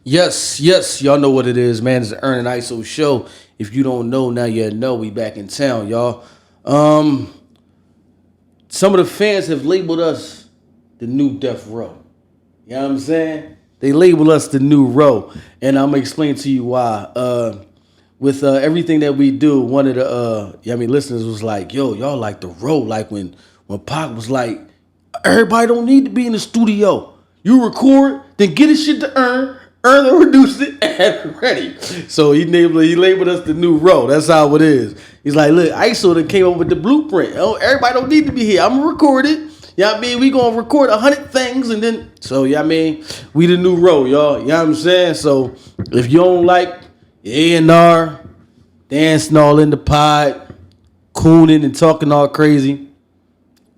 Yes, y'all know what it is, man. It's the Ern and Iso show. If you don't know, now you know. We back in town, y'all. Um, some of the fans have labeled us the new Death Row. You know what I'm saying? They label us the new row, and I'm gonna explain to you why. With everything that we do, one of the listeners was like, "Yo, y'all like the row?" Like when Pac was like, "Everybody don't need to be in the studio. You record, then get his shit to earn and reduce it, and ready." So he labeled us the new row. That's how it is. He's like, "Look, ISO that came up with the blueprint. Oh, everybody don't need to be here. I'm gonna record it." You know what I mean? We gonna record 100 things and then so you know what I mean, we the new row, y'all. You know what I'm saying? So if you don't like A&R, dancing all in the pod, cooning and talking all crazy,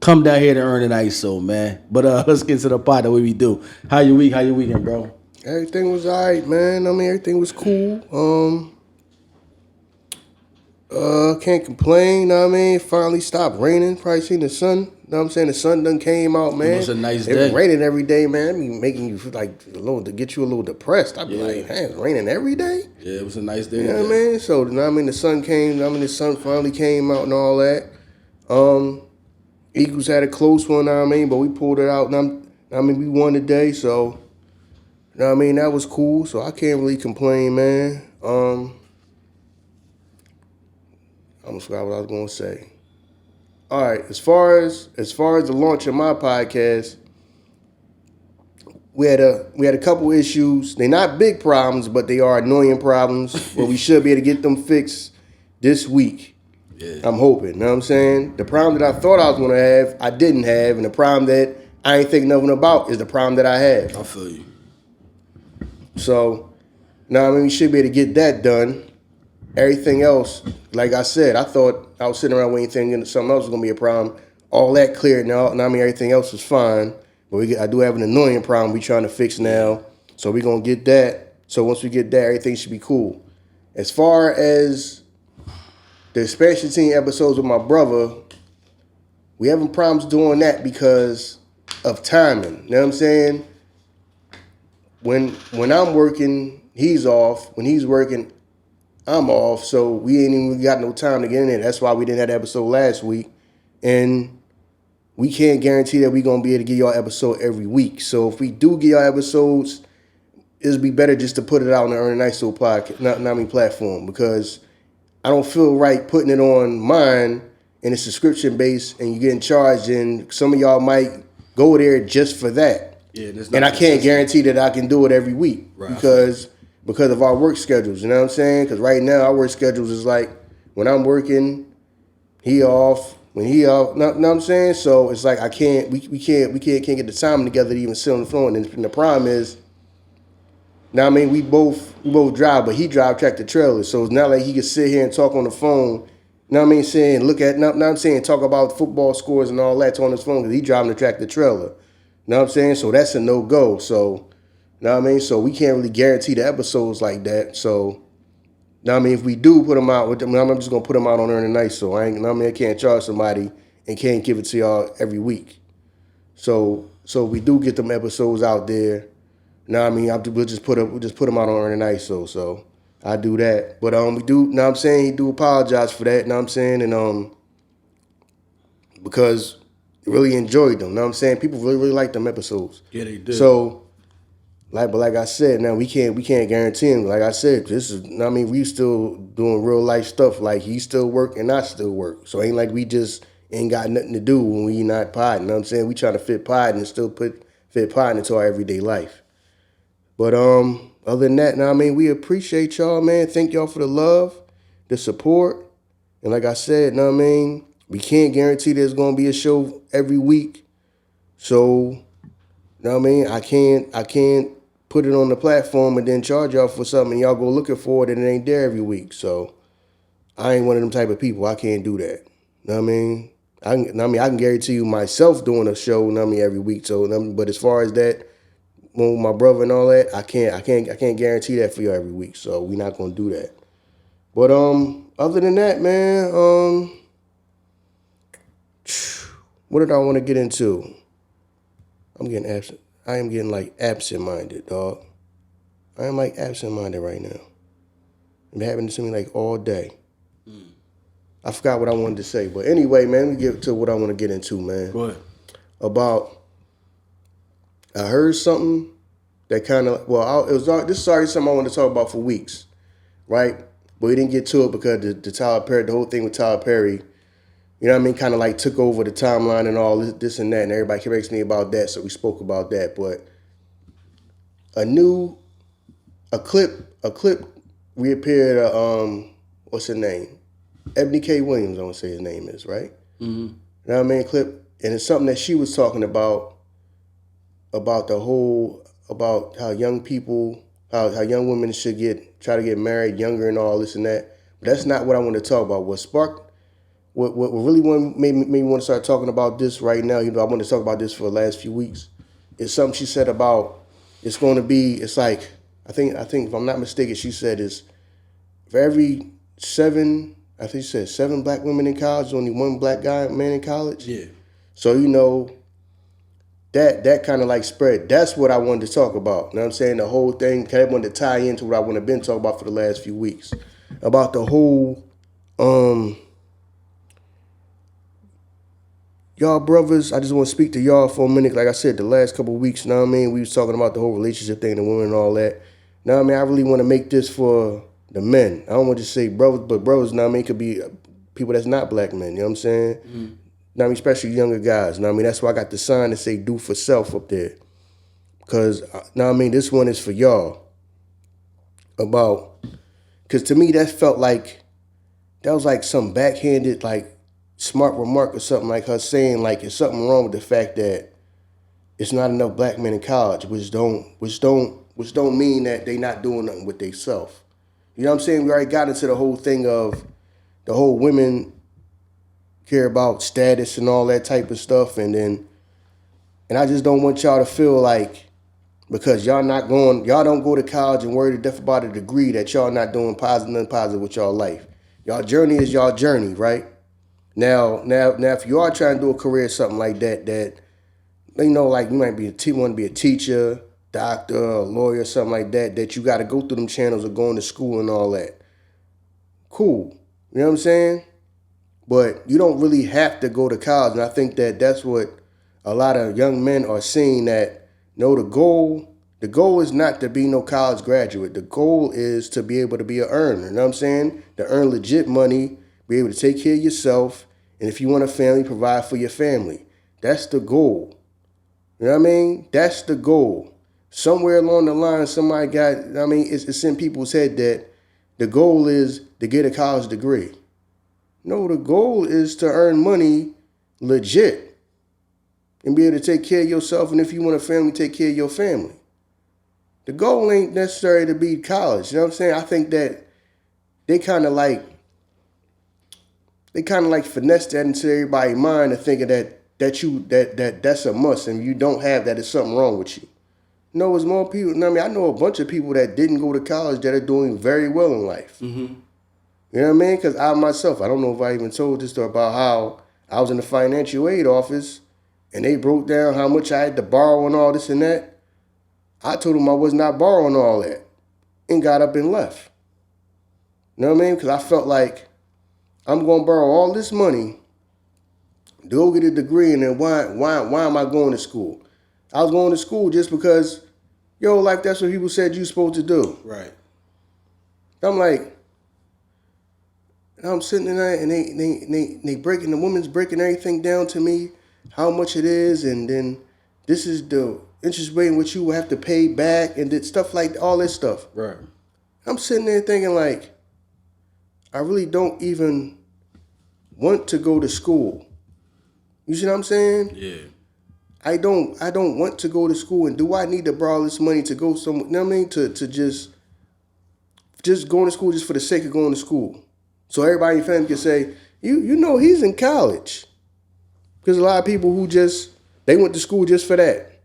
come down here to Ern and Iso, man. But let's get to the pod the way we do. How your week? How your weekend, bro? Everything was alright, man. I mean, everything was cool. Can't complain. Know what I mean, finally stopped raining. Probably seen the sun. Know what I'm saying? The sun done came out, man. It was a nice It day. was raining every day, man. I mean, making you feel like a little to get you a little depressed. I'd be like, man, it's raining every day. Yeah, it was a nice day. You know what I mean? So, know what I mean, the sun came. I mean, the sun finally came out and all that. Eagles had a close one. Know what I mean, but we pulled it out. We won today. So, know what I mean, that was cool. So I can't really complain, man. I almost forgot what I was going to say. All right, as far as the launch of my podcast, we had a couple issues. They're not big problems, but they are annoying problems. But we should be able to get them fixed this week. Yeah. I'm hoping. You know what I'm saying? The problem that I thought I was going to have, I didn't have, and the problem that I ain't think nothing about is the problem that I have. I feel you. So, now we should be able to get that done. Everything else, like I said, I thought I was sitting around waiting thinking something else was going to be a problem. All that cleared now. Everything else was fine. But I do have an annoying problem we trying to fix now. So we're going to get that. So once we get that, everything should be cool. As far as the expansion team episodes with my brother, we having problems doing that because of timing. You know what I'm saying? When I'm working, he's off. When he's working, I'm off, so we ain't even got no time to get in there. That's why we didn't have the episode last week. And we can't guarantee that we're going to be able to get y'all episode every week. So if we do get y'all episodes, it'd be better just to put it out on the Ern and Iso podcast, platform, because I don't feel right putting it on mine and it's subscription based and you're getting charged, and some of y'all might go there just for that. Yeah, and I can't guarantee that I can do it every week, right, because of our work schedules, you know what I'm saying? Because right now our work schedules is like when I'm working, he off. When he off, know what I'm saying? So it's like we can't get the time together to even sit on the phone. And the problem is, we both drive, but he drive tractor trailer, so it's not like he can sit here and talk on the phone. Saying look at, I'm saying talk about football scores and all that on his phone because he driving the tractor trailer. Know what I'm saying? So that's a no go. So. So we can't really guarantee the episodes like that. So, if we do put them out, I'm just gonna put them out on Ern and Iso. I can't charge somebody and can't give it to y'all every week. So we do get them episodes out there. We'll just put them out on Ern and Iso. So I do that. But we do. He do apologize for that. And because really enjoyed them. People really like them episodes. Yeah, they did. So. Like I said, now we can't guarantee him. Like I said, this is. We still doing real life stuff. Like he still work and I still work. So it ain't like we just ain't got nothing to do when we not podding. You know what I'm saying? We trying to fit podding and still fit podding into our everyday life. But other than that, we appreciate y'all, man. Thank y'all for the love, the support, and like I said, we can't guarantee there's gonna be a show every week. So, I can't put it on the platform and then charge y'all for something and y'all go looking for it and it ain't there every week. So I ain't one of them type of people. I can't do that. Know what I mean? I can guarantee you myself doing a show, every week. So but as far as that, with my brother and all that, I can't guarantee that for you every week. So we're not gonna do that. But other than that, man, what did I want to get into? I'm getting absent. I am getting like absent-minded, dog. I am like absent-minded right now. It's happening to me like all day. I forgot what I wanted to say, but anyway, man, we get to what I want to get into, man. Go ahead. I heard something that kind of this is already something I wanted to talk about for weeks, right? But we didn't get to it because the Tyler Perry, the whole thing with Tyler Perry, you know what I mean, kind of like took over the timeline and all this and that, and everybody kept asking me about that, so we spoke about that. But a clip reappeared. What's her name? Eboni K. Williams, I want to say his name is, right? Mm-hmm. You know what I mean? Clip, and it's something that she was talking about about how young people, how young women should try to get married younger and all this and that. But that's not what I want to talk about. What really made me want to start talking about this right now, you know, I want to talk about this for the last few weeks, is something she said about, it's like, I think if I'm not mistaken, she said is for every I think she said 7 black women in college, only 1 black man in college. Yeah. So, you know, that kind of like spread. That's what I wanted to talk about. You know what I'm saying? The whole thing, I wanted to tie into what I want to been talking about for the last few weeks. About the whole, y'all brothers, I just want to speak to y'all for a minute. Like I said, the last couple of weeks, you know what I mean? We was talking about the whole relationship thing, the women and all that. You know what I mean? I really want to make this for the men. I don't want to just say brothers, but brothers, you know what I mean? Could be people that's not black men, you know what I'm saying? Mm-hmm. You know what I mean? Especially younger guys, you know what I mean? That's why I got the sign that say do for self up there. Because, you know what I mean? This one is for y'all. Because to me, that felt like, that was like some backhanded, like, smart remark or something, like her saying, like, there's something wrong with the fact that it's not enough black men in college, which don't mean that they not doing nothing with themselves. You know what I'm saying? We already got into the whole thing of the whole women care about status and all that type of stuff, and I just don't want y'all to feel like because y'all don't go to college and worry to death about a degree that y'all not doing nothing positive with y'all life. Y'all journey is y'all journey, right? Now, if you are trying to do a career or something like that, you know, like you might want to be a teacher, doctor, a lawyer, something like that you got to go through them channels of going to school and all that. Cool. You know what I'm saying? But you don't really have to go to college. And I think that's what a lot of young men are seeing, that, no, the goal is not to be no college graduate. The goal is to be able to be an earner. You know what I'm saying? To earn legit money, be able to take care of yourself. And if you want a family, provide for your family. That's the goal. You know what I mean? That's the goal. Somewhere along the line, somebody it's in people's head that the goal is to get a college degree. No, the goal is to earn money legit and be able to take care of yourself. And if you want a family, take care of your family. The goal ain't necessarily to be college. You know what I'm saying? I think that they kind of like finesse that into everybody's mind and thinking that's a must, and you don't have that, there's something wrong with you. No, it's more people. I mean, I know a bunch of people that didn't go to college that are doing very well in life. Mm-hmm. You know what I mean? Because I myself, I don't know if I even told this story about how I was in the financial aid office and they broke down how much I had to borrow and all this and that. I told them I was not borrowing all that and got up and left. You know what I mean? Because I felt like I'm going to borrow all this money to go get a degree, and then why am I going to school? I was going to school just because, like that's what people said you're supposed to do. Right. I'm like, I'm sitting there and they breaking, the woman's breaking everything down to me, how much it is, and then this is the interest rate in which you will have to pay back, and stuff like all this stuff. Right. I'm sitting there thinking like, I really don't even want to go to school. You see what I'm saying? Yeah. I don't want to go to school, and do I need to borrow this money to go somewhere? You know what I mean? To just going to school just for the sake of going to school. So everybody in your family can say, you know he's in college. Because a lot of people who they went to school just for that.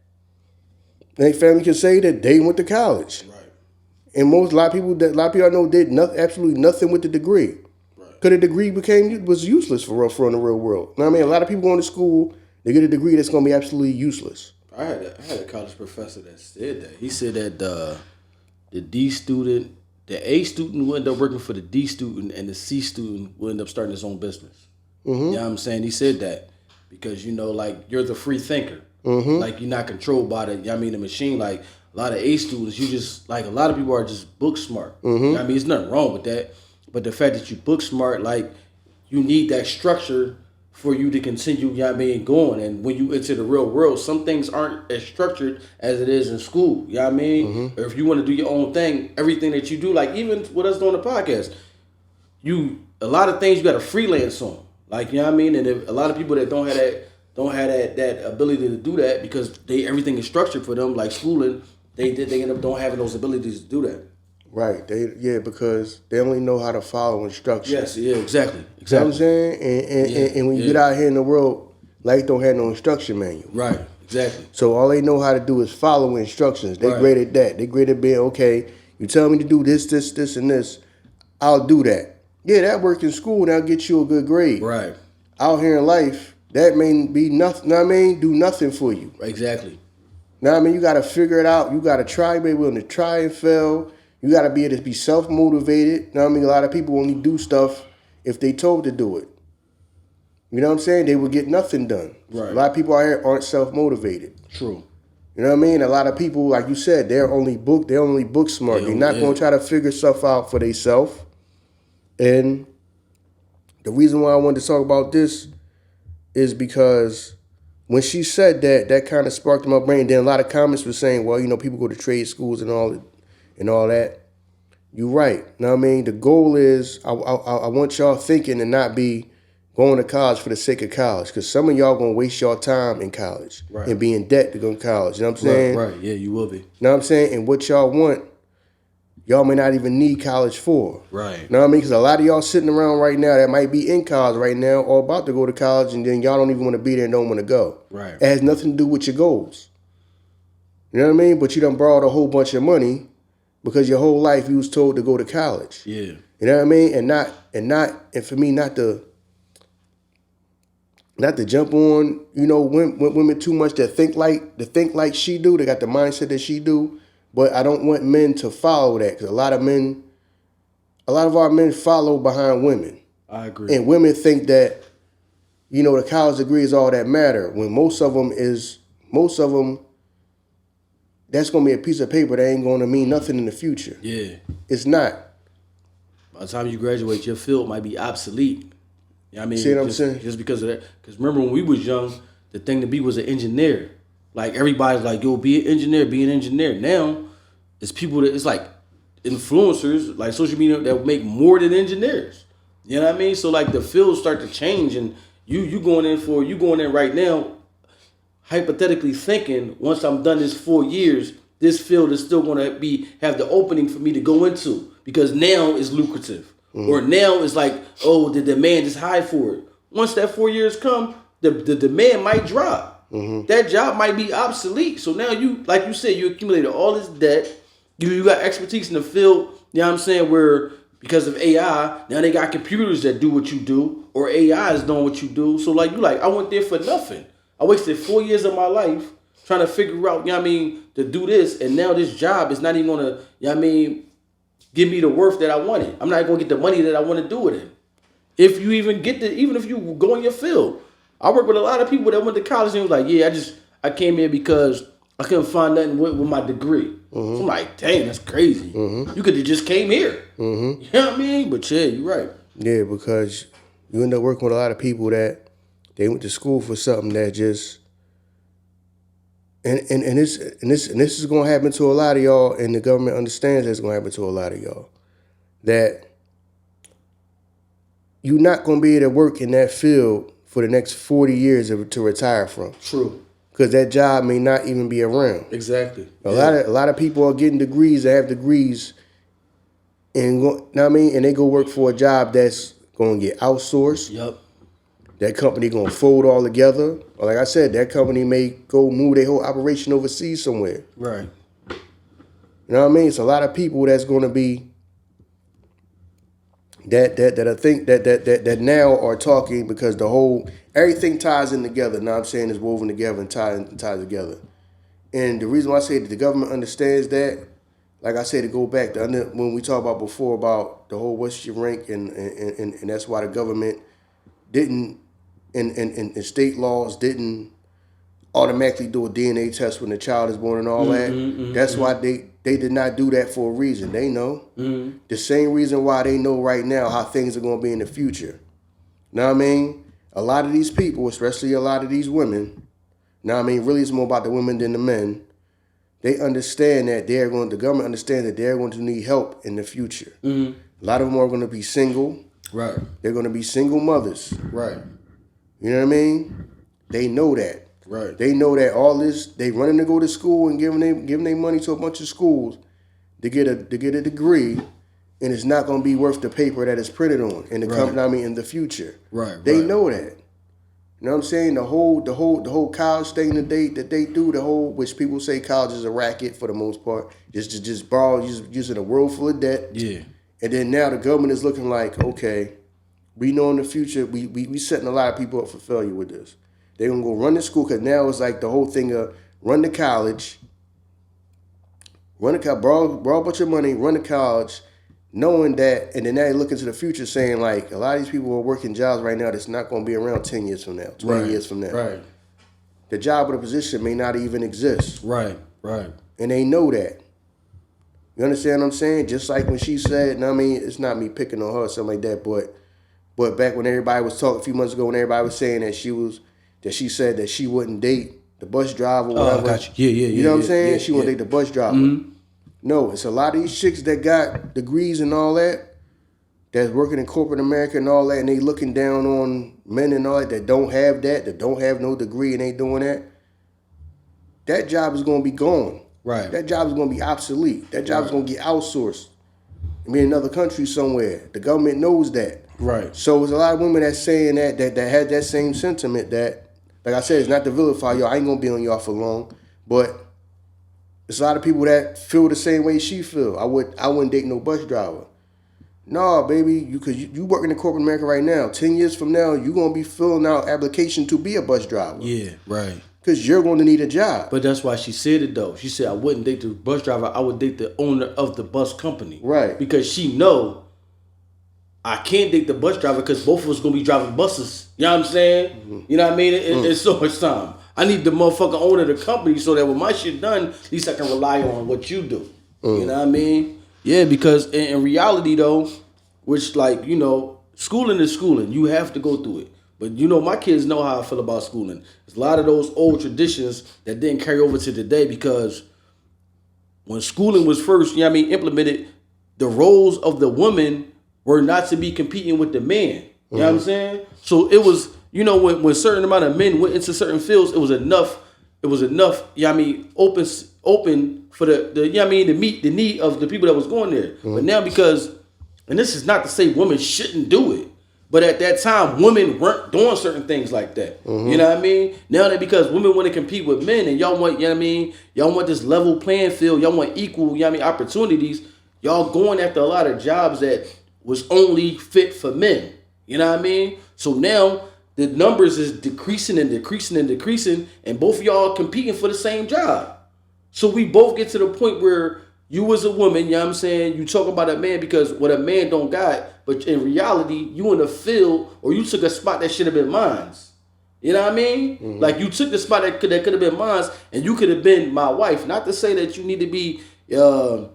And their family can say that they went to college. Right. And a lot of people I know did absolutely nothing with the degree. Right. Because the degree was useless for in the real world. You know what I mean? A lot of people going to school, they get a degree that's going to be absolutely useless. I had a college professor that said that. He said that the D student, the A student will end up working for the D student, and the C student will end up starting his own business. You know what I'm saying? He said that because, like, you're the free thinker. Like, you're not controlled by the machine. Like, a lot of A students, you just, like, a lot of people are just book smart. You know what I mean? There's nothing wrong with that. But the fact that you book smart, like, you need that structure for you to continue, going. And when you enter the real world, some things aren't as structured as it is in school. You know what I mean? Or if you want to do your own thing, everything that you do, like even with us doing the podcast, a lot of things you got to freelance on. Like, you know what I mean? And a lot of people that don't have that ability to do that because everything is structured for them, like schooling, they end up don't having those abilities to do that. Right. Because they only know how to follow instructions. Yes, yeah, exactly. You know what I'm saying? And when you get out here in the world, life don't have no instruction manual. Right, exactly. So all they know how to do is follow instructions. They great at that. They great at being, okay, you tell me to do this, and this, I'll do that. Yeah, that worked in school, and that'll get you a good grade. Right. Out here in life, that may be nothing, do nothing for you. Exactly. Know what I mean? You got to figure it out. You got to try, be willing to try and fail. You got to be able to be self-motivated. Know what I mean? A lot of people only do stuff if they told to do it. You know what I'm saying? They would get nothing done. Right. A lot of people out here aren't self-motivated. True. You know what I mean? A lot of people, like you said, they're only book smart. They're not going to try to figure stuff out for themselves. And the reason why I wanted to talk about this is because when she said that, that kind of sparked in my brain. Then a lot of comments were saying, well, people go to trade schools and all that. You're right. You know what I mean? The goal is I want y'all thinking and not be going to college for the sake of college, because some of y'all going to waste your time in college and be in debt to go to college. You know what I'm saying? Right. Yeah, you will be. You know what I'm saying? And what y'all want, y'all may not even need college for. Right. You know what I mean? Because a lot of y'all sitting around right now that might be in college right now or about to go to college, and then y'all don't even want to be there and don't want to go. Right. It has nothing to do with your goals. You know what I mean? But you done borrowed a whole bunch of money because your whole life you was told to go to college. Yeah. You know what I mean? And for me not to jump on, women too much that think like she do. They got the mindset that she do. But I don't want men to follow that, because a lot of our men follow behind women. I agree. And women think that, the college degree is all that matter. When most of them, that's going to be a piece of paper that ain't going to mean nothing in the future. Yeah. It's not. By the time you graduate, your field might be obsolete. You know what I mean? See what I'm saying? Just because of that. Because remember when we was young, the thing to be was an engineer. Like, everybody's like, yo, be an engineer. Now, it's people that, it's like influencers, like social media, that make more than engineers. You know what I mean? So, like, the fields start to change, and you going in right now, hypothetically thinking, once I'm done this 4 years, this field is still going to have the opening for me to go into, because now it's lucrative. Or now it's like, oh, the demand is high for it. Once that 4 years come, the demand might drop. That job might be obsolete. So now you, like you said, you accumulated all this debt. You got expertise in the field, you know what I'm saying, where because of AI, now they got computers that do what you do, or AI is doing what you do. So I went there for nothing. I wasted 4 years of my life trying to figure out, to do this, and now this job is not even gonna, give me the worth that I wanted. I'm not gonna get the money that I want to do it in. If you even even if you go in your field. I work with a lot of people that went to college and was like, yeah, I came here because I couldn't find nothing with my degree. So I'm like, dang, that's crazy. You could have just came here. You know what I mean? But yeah, you're right. Yeah, because you end up working with a lot of people that they went to school for something that just and this is gonna happen to a lot of y'all, and the government understands that's gonna happen to a lot of y'all. That you're not gonna be able to work in that field for the next 40 years to retire from. True. Because that job may not even be around. Exactly. A lot of people are getting degrees, they have degrees, and and they go work for a job that's going to get outsourced. Yep. That company going to fold all together. Or like I said, that company may go move their whole operation overseas somewhere. Right. You know what I mean? It's a lot of people that's going to be that I think that now are talking, because everything ties in together. Now I'm saying is woven together and tied together. And the reason why I say that the government understands that, like I said, to go back to when we talked about before about the whole what's your rank and that's why the government didn't and state laws didn't automatically do a DNA test when the child is born and all that. That's why they did not do that for a reason. They know the same reason why they know right now how things are going to be in the future. Know what I mean? A lot of these people, especially a lot of these women, know what I mean? Really, it's more about the women than the men. They understand that the government understands that they're going to need help in the future. A lot of them are going to be single. Right. They're going to be single mothers. Right. You know what I mean? They know that. Right. They know that all this, they running to go to school and giving their money to a bunch of schools to get a degree, and it's not going to be worth the paper that it's printed on in the future. Right. They know that. You know what I'm saying? The whole college thing that they do, which people say college is a racket for the most part, just borrow, using a world full of debt. Yeah. And then now the government is looking like, okay, we know in the future we setting a lot of people up for failure with this. They're gonna go run to school because now it's like the whole thing of run to college, borrow a bunch of money, run to college, knowing that, and then now you look into the future saying like a lot of these people are working jobs right now that's not going to be around 10 years from now, 20 years from now. Right. The job or the position may not even exist. Right. Right. And they know that. You understand what I'm saying? Just like when she said, I mean, it's not me picking on her or something like that, but back when everybody was talking a few months ago, when everybody was saying that she said that she wouldn't date the bus driver or whatever. Oh, got you. Yeah. You know what I'm saying? Yeah, she wouldn't date the bus driver. Mm-hmm. No, it's a lot of these chicks that got degrees and all that, that's working in corporate America and all that, and they looking down on men and all that don't have that don't have no degree and ain't doing that. That job is going to be gone. Right. That job is going to be obsolete. That job is going to get outsourced. I mean, in another country somewhere. The government knows that. Right. So there's a lot of women that's saying that had that same sentiment that, like I said, it's not to vilify y'all. I ain't going to be on y'all for long, but there's a lot of people that feel the same way she feel. I wouldn't date no bus driver. No, baby, because you working in corporate America right now. 10 years from now, you're going to be filling out application to be a bus driver. Yeah, right. Because you're going to need a job. But that's why she said it, though. She said, I wouldn't date the bus driver. I would date the owner of the bus company. Right. Because she know I can't date the bus driver because both of us going to be driving buses. You know what I'm saying? Mm-hmm. You know what I mean? It's so much time. I need the motherfucking owner of the company so that when my shit done, at least I can rely on what you do. You know what I mean? Yeah, because in reality, though, which, like, you know, schooling is schooling. You have to go through it. But, you know, my kids know how I feel about schooling. There's a lot of those old traditions that didn't carry over to today because when schooling was first, you know what I mean, implemented, the roles of the woman were not to be competing with the man. You know what I'm saying? So it was, you know, when certain amount of men went into certain fields, it was enough, you know what I mean, open for the you know what I mean, to meet the need of the people that was going there. But now because, and this is not to say women shouldn't do it, but at that time, women weren't doing certain things like that. You know what I mean? Now that because women want to compete with men and y'all want, you know what I mean, y'all want this level playing field, y'all want equal, you know what I mean, opportunities, y'all going after a lot of jobs that was only fit for men. You know what I mean? So now the numbers is decreasing and decreasing and decreasing, and both of y'all competing for the same job. So we both get to the point where you as a woman, you know what I'm saying, you talk about a man because what a man don't got, but in reality, you in a field or you took a spot that should have been mine. You know what I mean? Like you took the spot that could have been mine and you could have been my wife. Not to say that you need to be, you know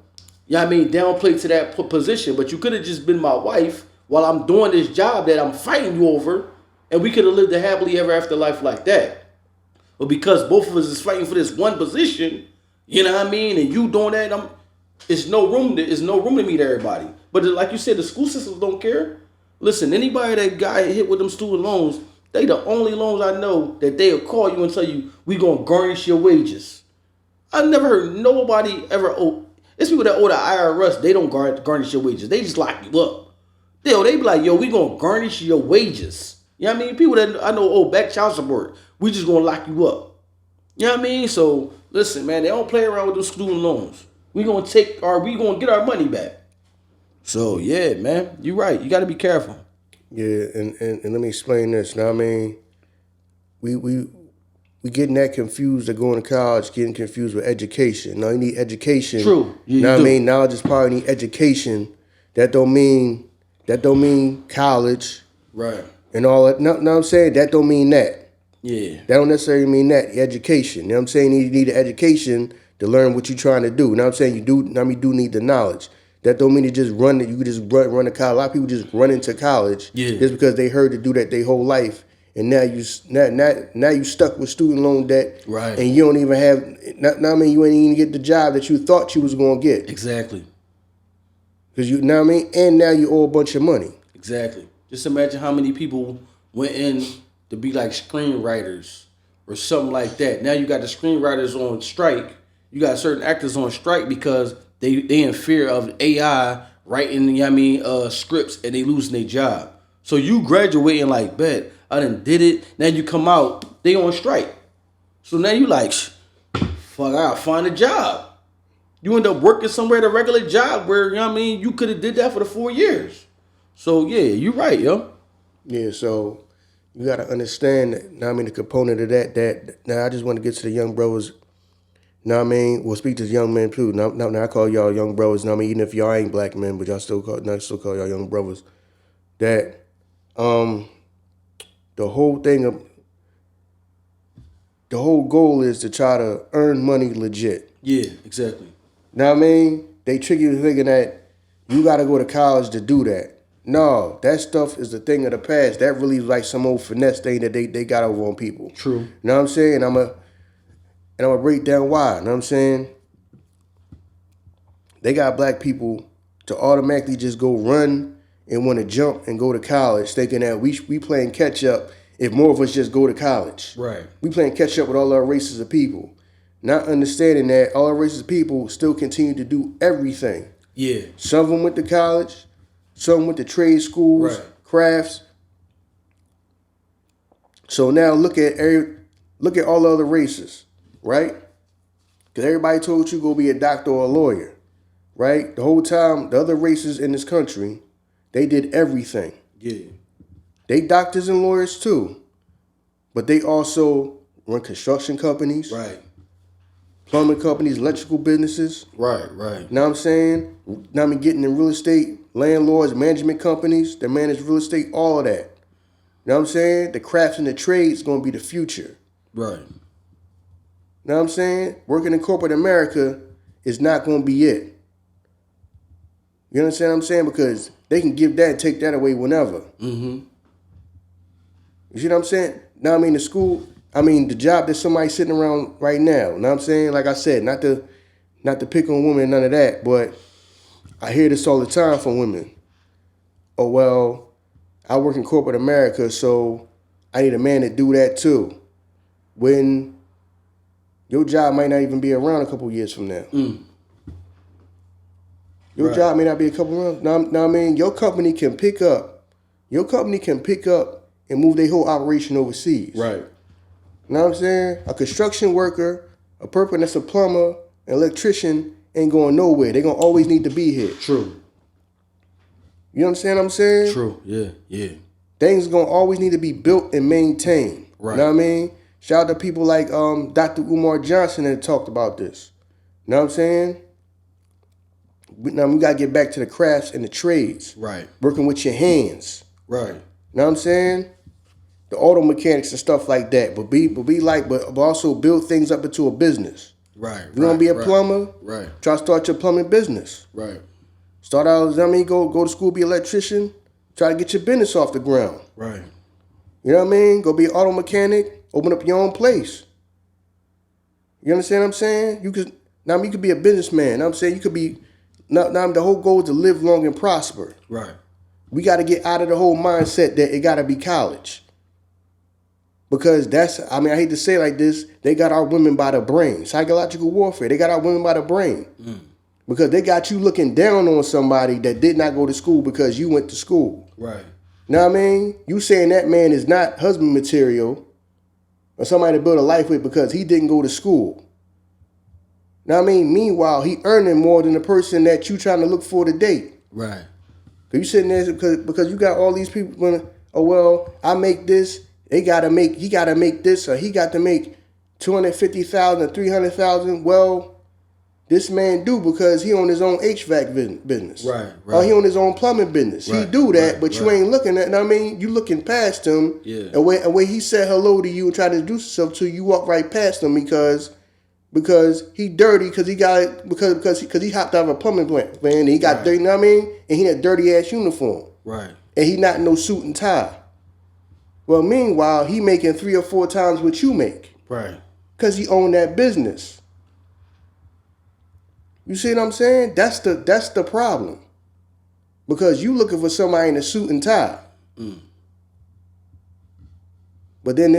what I mean, downplayed to that position, but you could have just been my wife while I'm doing this job that I'm fighting you over, and we could have lived a happily ever after life like that. But because both of us is fighting for this one position, you know what I mean, and you doing that, it's no room to meet everybody. But like you said, the school systems don't care. Listen, anybody that got hit with them student loans, they the only loans I know that they'll call you and tell you, we gonna garnish your wages. I never heard nobody ever it's people that owe the IRS, they don't garnish your wages. They just lock you up. They be like, yo, we gonna garnish your wages. You know what I mean? People that I know owe back child support, we just gonna lock you up. You know what I mean? So listen, man, they don't play around with those student loans. We gonna get our money back. So yeah, man, you're right. You gotta be careful. Yeah, and let me explain this. Now I mean, we we getting that confused of going to college, getting confused with education. No, you need education. True. Yeah, know you what I do. mean? Knowledge is power. You need education. That don't mean college Right. and all that. No, I'm saying? That don't mean that. Yeah. That don't necessarily mean that. Education. You know what I'm saying? You need an education to learn what you're trying to do. You know what I'm saying? You do need the knowledge. That don't mean you just run it. You can just run to college. A lot of people just run into college just because they heard to do that their whole life. And now you stuck with student loan debt, Right. And you don't even have. I mean, you ain't even get the job that you thought you was gonna get. Exactly. Because you know what I mean, and now you owe a bunch of money. Exactly. Just imagine how many people went in to be like screenwriters or something like that. Now you got the screenwriters on strike. You got certain actors on strike because they in fear of AI writing, you know what I mean, scripts, and they losing their job. So you graduating like, bet, I done did it. Now you come out, they on strike. So now you like, fuck, I'll find a job. You end up working somewhere at a regular job where, you know what I mean, you could have did that for the 4 years. So yeah, you right, yo. Yeah, so you gotta understand that, know what I mean, the component of that now I just want to get to the young brothers. Know what I mean? We'll speak to the young men too. Now I call y'all young brothers. Know what I mean? Even if y'all ain't black men, but y'all still call y'all young brothers. That the whole goal is to try to earn money legit. Yeah, exactly. Know what I mean? They trick you thinking that you gotta go to college to do that. No, that stuff is the thing of the past. That really is like some old finesse thing that they got over on people. True. You know what I'm saying? I'm gonna break down why. You know what I'm saying? They got black people to automatically just go run and want to jump and go to college, thinking that we playing catch up if more of us just go to college. Right. We playing catch up with all our races of people. Not understanding that all our races of people still continue to do everything. Yeah. Some of them went to college, some went to trade schools, Right. crafts. So now look at all the other races, right? Because everybody told you go be a doctor or a lawyer, right? The whole time, the other races in this country, they did everything. Yeah. They doctors and lawyers too, but they also run construction companies, Right. plumbing companies, electrical businesses. Right. You know what I'm saying? Now I'm getting in real estate, landlords, management companies that manage real estate, all of that. You know what I'm saying? The crafts and the trades going to be the future. Right. You know what I'm saying? Working in corporate America is not going to be it. You understand what I'm saying? Because they can give that and take that away whenever. Mm-hmm. You see what I'm saying? Now, the job that somebody's sitting around right now. You know what I'm saying? Like I said, not to pick on women, none of that, but I hear this all the time from women. Oh, well, I work in corporate America, so I need a man to do that too. When your job might not even be around a couple years from now. Your Right. job may not be a couple months. Now, I mean, your company can pick up and move their whole operation overseas. Right. You know what I'm saying? A construction worker, a person that's a plumber, an electrician ain't going nowhere. They're going to always need to be here. True. You understand what I'm saying? True. Yeah. Yeah. Things going to always need to be built and maintained. Right. You know what I mean? Shout out to people like Dr. Umar Johnson that talked about this. You know what I'm saying? Now we got to get back to the crafts and the trades. Right. Working with your hands. Right. You know what I'm saying? The auto mechanics and stuff like that. But also build things up into a business. Right. You want to be a plumber? Right. Try to start your plumbing business. Right. Start out, go to school, be an electrician. Try to get your business off the ground. Right. You know what I mean? Go be an auto mechanic. Open up your own place. You understand what I'm saying? You could be a businessman. You know what I'm saying? You could be. Now the whole goal is to live long and prosper. Right. We got to get out of the whole mindset that it got to be college. Because I hate to say it like this, they got our women by the brain. Psychological warfare. They got our women by the brain. Because they got you looking down on somebody that did not go to school because you went to school. Right. Know what I mean? You saying that man is not husband material or somebody to build a life with because he didn't go to school. Know what I mean? Meanwhile, he earning more than the person that you trying to look for to date. Right. Cause you sitting there because you got all these people going, oh well, I make this, he gotta make this, or he got to make $250,000 or $300,000. Well, this man do because he on his own HVAC business. Right. Or he on his own plumbing business. He do that, but you ain't looking at. I mean, you looking past him. Yeah. And when he said hello to you and tried to do stuff to you, you walk right past him because he dirty because he got because he hopped out of a plumbing plant, man. And he got dirty. You know what I mean? And he had a dirty ass uniform. Right. And he not in no suit and tie. Well, meanwhile, he making 3 or 4 times what you make. Right. Because he own that business. You see what I'm saying? That's the problem. Because you looking for somebody in a suit and tie. But then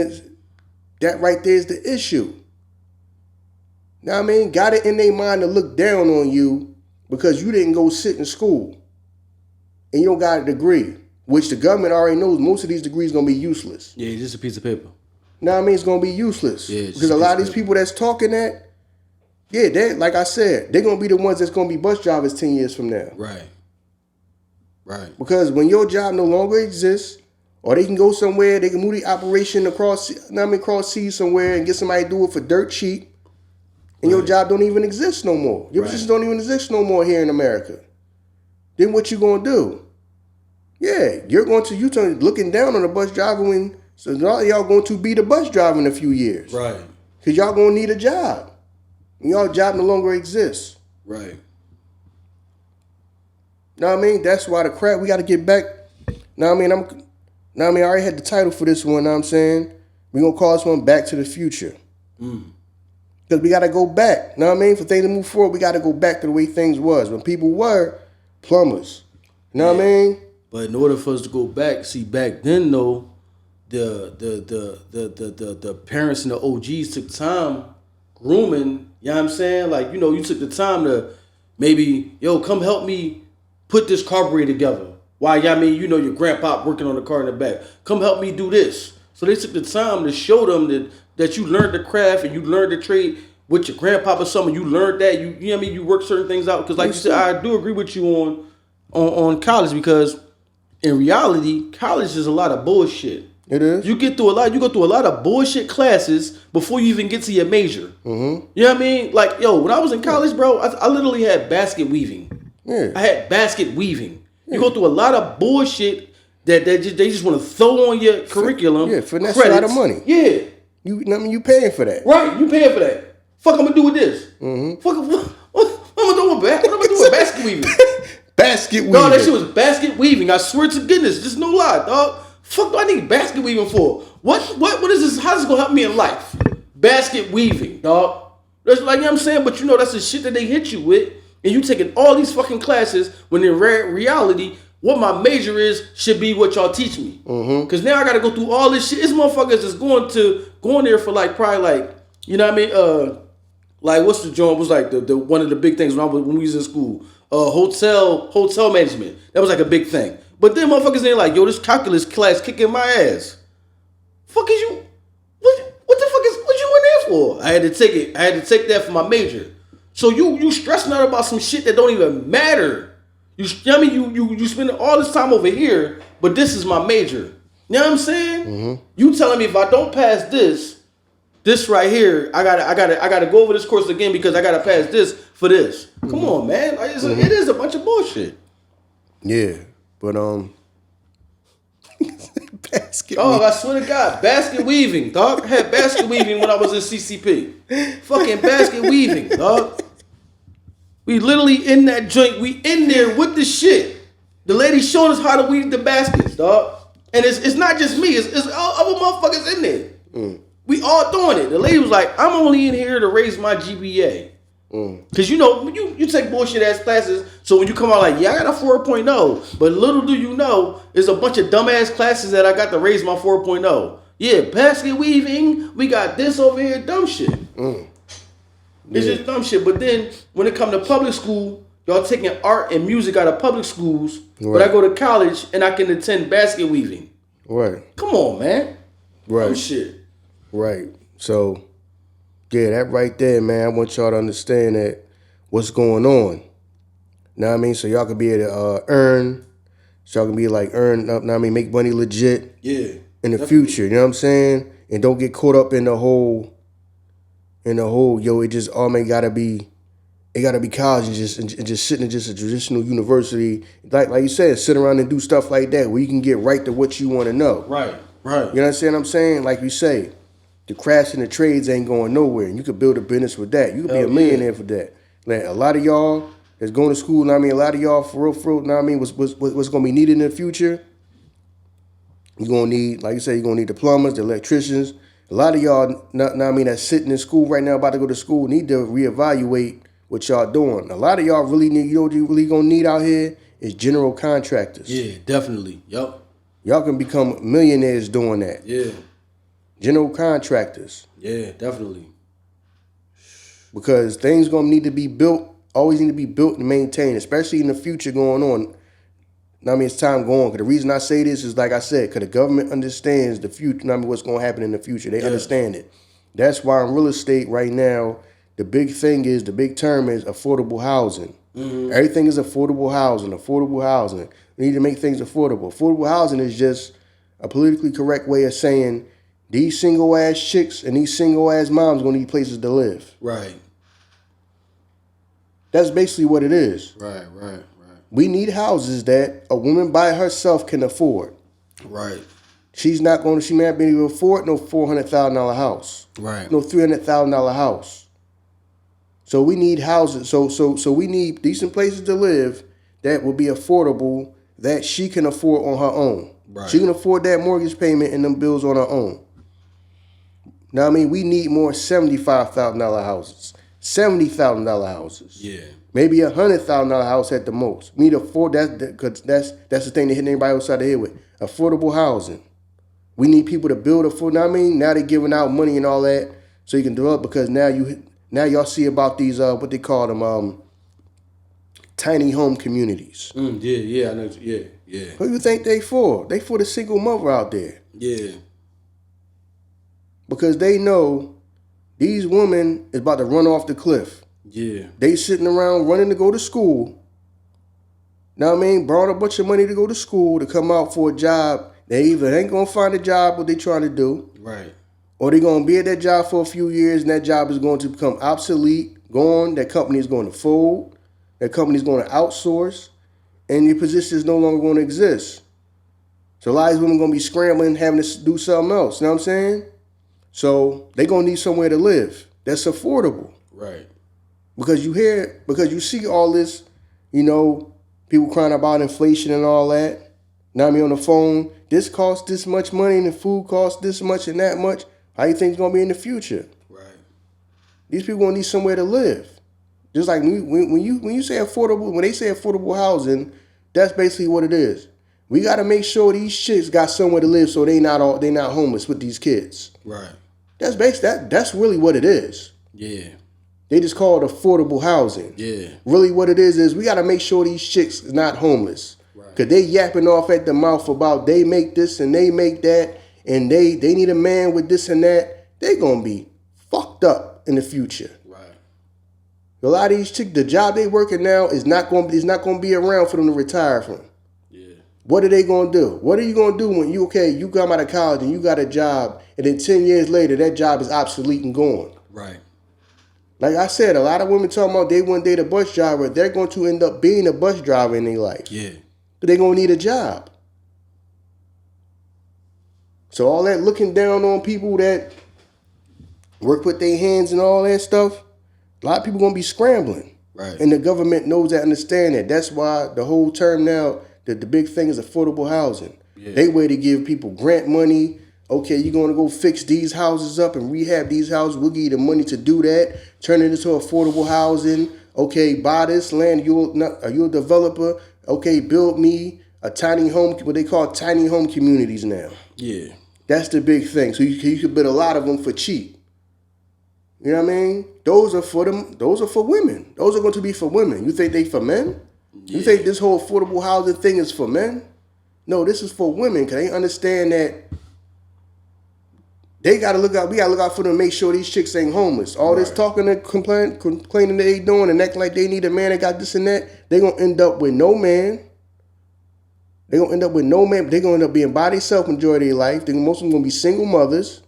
that right there is the issue. Know what I mean? Got it in their mind to look down on you because you didn't go sit in school. And you don't got a degree. Which the government already knows most of these degrees going to be useless. Yeah, just a piece of paper. Know what I mean? It's going to be useless. Yeah, because a lot of these people that's talking that, yeah, they like I said, they're going to be the ones that's going to be bus drivers 10 years from now. Right. Because when your job no longer exists, or they can go somewhere, they can move the operation across seas somewhere and get somebody to do it for dirt cheap, and your job don't even exist no more. Your positions don't even exist no more here in America. Then what you going to do? Yeah, you're looking down on the bus driver so y'all going to be the bus driver in a few years. Right. Because y'all going to need a job. And y'all job no longer exists. Right. Know what I mean? That's why the crap, we got to get back. Know what I mean? I already had the title for this one, know what I'm saying? We're going to call this one Back to the Future. Because we got to go back. Know what I mean? For things to move forward, we got to go back to the way things was. When people were plumbers. Know what I mean? But in order for us to go back, see, back then, though, the parents and the OGs took time grooming, you know what I'm saying? Like, you know, you took the time to maybe, yo, come help me put this carburetor together. Why, I mean, you know, your grandpa working on the car in the back. Come help me do this. So they took the time to show them that you learned the craft and you learned the trade with your grandpa or something. You learned that. You know what I mean? You work certain things out. Because like you said, I do agree with you on college, because in reality, college is a lot of bullshit. It is. You go through a lot of bullshit classes before you even get to your major. Mm-hmm. You know what I mean? Like, yo, when I was in college, bro, I literally had basket weaving. Yeah. I had basket weaving. You go through a lot of bullshit that they just want to throw on your curriculum. Yeah, finesse a lot of money. Yeah. You paying for that. Right, you paying for that. Fuck, I'm gonna do with this. Mm-hmm. Fuck, what I'm gonna do with basket weaving? Basket weaving. Dog, that shit was basket weaving. I swear to goodness, just no lie, dog. Fuck do I need basket weaving for? What is this? How's this gonna help me in life? Basket weaving, dog. That's like, you know what I'm saying? But you know, that's the shit that they hit you with. And you taking all these fucking classes when in reality, what my major is should be what y'all teach me. Because now I got to go through all this shit. This motherfuckers is going there for like probably like, you know what I mean? Like what's the joint was like the one of the big things when we was in school. Hotel management. That was like a big thing. But then motherfuckers ain't like, yo, this calculus class kicking my ass. Fuck is you? What the fuck is what you in there for? I had to take it. I had to take that for my major. So you stressing out about some shit that don't even matter. You know what I mean? You spending all this time over here, but this is my major. You know what I'm saying? Mm-hmm. You telling me if I don't pass this right here, I gotta go over this course again because I gotta pass this for this. Mm-hmm. Come on, man. Like, it is a bunch of bullshit. Yeah, but basket. Oh, I swear to God, basket weaving, dog. I had basket weaving when I was in CCP. Fucking basket weaving, dog. We literally in that joint. We in there with the shit. The lady showing us how to weave the baskets, dog. And it's not just me. It's all other motherfuckers in there. Mm. We all doing it. The lady was like, I'm only in here to raise my GPA. Because you know, you take bullshit ass classes, so when you come out like, yeah, I got a 4.0, but little do you know, there's a bunch of dumbass classes that I got to raise my 4.0. Yeah, basket weaving, we got this over here, dumb shit. It's just dumb shit. But then when it come to public school, y'all taking art and music out of public schools, but I go to college and I can attend basket weaving. Right. Come on, man. Right. Dumb shit. Right. So, yeah, that right there, man, I want y'all to understand that what's going on. Know what I mean? So y'all can be able to earn. So y'all can be like earn up, know what I mean, make money legit. Yeah. In the future, you know what I'm saying? And don't get caught up in the whole and the whole it just all man gotta be. It gotta be college and just sitting in just a traditional university, like you said, sit around and do stuff like that where you can get right to what you want to know. Right. You understand what I'm saying? Like you say, the crafts and the trades ain't going nowhere, and you could build a business with that. You could be a millionaire for that. Like a lot of y'all that's going to school, a lot of y'all for real, what's gonna be needed in the future? You're gonna need, like you say, you're gonna need the plumbers, the electricians. A lot of y'all, that's sitting in school right now, about to go to school, need to reevaluate what y'all doing. A lot of y'all really need, what you really gonna need out here is general contractors. Yeah, definitely. Yup. Y'all can become millionaires doing that. Yeah. General contractors. Yeah, definitely. Because things gonna need to be built, always need to be built and maintained, especially in the future going on. It's time going. Because the reason I say this is, like I said, because the government understands the future. What's gonna happen in the future. They understand it. That's why in real estate right now, the big term is affordable housing. Mm-hmm. Everything is affordable housing. Affordable housing. We need to make things affordable. Affordable housing is just a politically correct way of saying these single ass chicks and these single ass moms gonna need places to live. Right. That's basically what it is. Right. We need houses that a woman by herself can afford. Right. She may not be able to afford no $400,000 house. Right. No $300,000 house. So we need houses. So we need decent places to live that will be affordable, that she can afford on her own. Right. She can afford that mortgage payment and them bills on her own. Now we need more $75,000 houses, $70,000 houses. Yeah. Maybe $100,000 house at the most. We need because that's the thing that hit everybody outside the head with. Affordable housing. We need people to build now they're giving out money and all that so you can develop, because now y'all see about these what they call them tiny home communities. Yeah, I know. Yeah. Who you think they for? They for the single mother out there. Yeah. Because they know these women is about to run off the cliff. Yeah. They sitting around running to go to school. Borrowed a bunch of money to go to school, to come out for a job. They either ain't gonna find a job what they trying to do. Right. Or they gonna be at that job for a few years and that job is going to become obsolete, gone, that company is going to fold, that company is going to outsource, and your position is no longer going to exist. So a lot of these women gonna be scrambling, having to do something else. You know what I'm saying? So they gonna need somewhere to live that's affordable. Right. Because you see all this, people crying about inflation and all that. Now on the phone, this costs this much money and the food costs this much and that much. How you think it's gonna be in the future? Right. These people gonna need somewhere to live. Just like when you say affordable, when they say affordable housing, that's basically what it is. We gotta make sure these chicks got somewhere to live so they not homeless with these kids. Right. That's really what it is. Yeah. They just call it affordable housing. Yeah. Really what it is we got to make sure these chicks is not homeless. Right. Because they yapping off at the mouth about they make this and they make that and they need a man with this and that. They going to be fucked up in the future. Right. A lot of these chicks, the job they working now is not going to be around for them to retire from. Yeah. What are they going to do? What are you going to do when you come out of college and you got a job and then 10 years later that job is obsolete and gone? Right. Like I said, a lot of women talking about they one day the bus driver, they're going to end up being a bus driver in their life. Yeah. But they're going to need a job. So all that looking down on people that work with their hands and all that stuff, a lot of people going to be scrambling. Right. And the government knows that, understand that. That's why the whole term now, the big thing is affordable housing. Yeah. They way to give people grant money. Okay, you're going to go fix these houses up and rehab these houses. We'll give you the money to do that. Turn it into affordable housing. Okay, buy this land. You're a developer. Okay, build me a tiny home, what they call tiny home communities now. Yeah. That's the big thing. So you can build a lot of them for cheap. You know what I mean? Those are for them. Those are for women. Those are going to be for women. You think they for men? Yeah. You think this whole affordable housing thing is for men? No, this is for women, because they understand that they gotta look out. We gotta look out for them, make sure these chicks ain't homeless. All this talking and complaining that they doing and acting like they need a man that got this and that, they gonna end up with no man. They gonna end up with no man. They gonna end up being by themselves majority of their life. Most of them gonna be single mothers.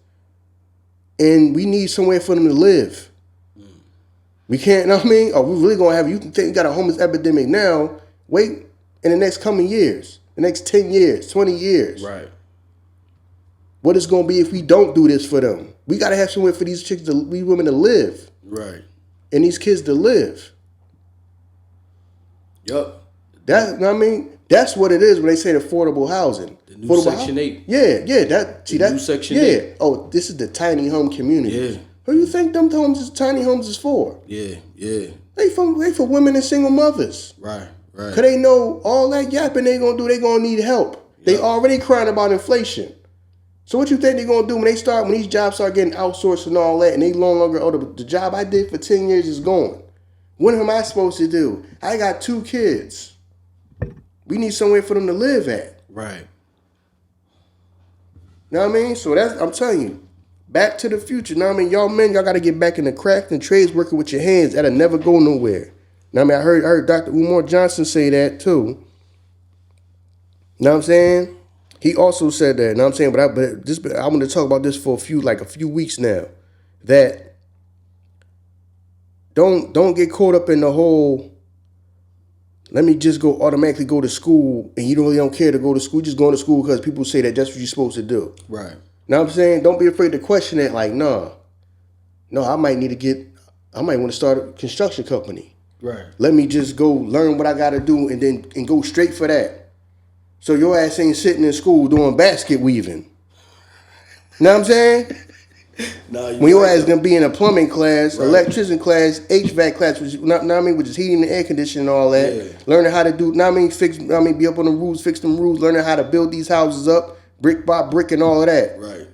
and we need somewhere for them to live. We can't, you know what I mean? Are we really going to have, you think you got a homeless epidemic now, wait in the next coming years, the next 10 years, 20 years. Right. What it's going to be if we don't do this for them? We got to have somewhere for these chicks, these women to live. Right. And these kids to live. Yup. That, you know what I mean? That's what it is when they say affordable housing. The new affordable Section 8. Yeah, that. New Section yeah. 8. Oh, this is the tiny home community. Yeah. Who do you think them tiny homes is for? Yeah, yeah. They for women and single mothers. Right, right. Cause they know all that yapping they gonna do, they gonna need help. They already crying about inflation. So what you think they gonna do when these jobs start getting outsourced and all that, and they no longer, the job I did for 10 years is gone. What am I supposed to do? I got 2 kids. We need somewhere for them to live at. Right. You know what I mean? So I'm telling you, back to the future. You know what I mean? Y'all men, y'all gotta get back in the craft and trades working with your hands. That'll never go nowhere. You know what I mean? I heard Dr. Umar Johnson say that too. You know what I'm saying? He also said that. You know what I'm saying? But I want to talk about this for a few weeks now. That don't get caught up in the whole, let me just automatically go to school, and you really don't care to go to school. Just going to school because people say that that's what you're supposed to do. Right. Know what I'm saying? Don't be afraid to question it. Like, no, I might want to start a construction company. Right. Let me just go learn what I got to do and go straight for that. So your ass ain't sitting in school doing basket weaving. Know what I'm saying? When your ass gonna be in a plumbing class, electrician class, HVAC class, which is heating and air conditioning and all that. Yeah. Learning how to do, be up on the roofs, fix them roofs, learning how to build these houses up, brick by brick and all of that. Right.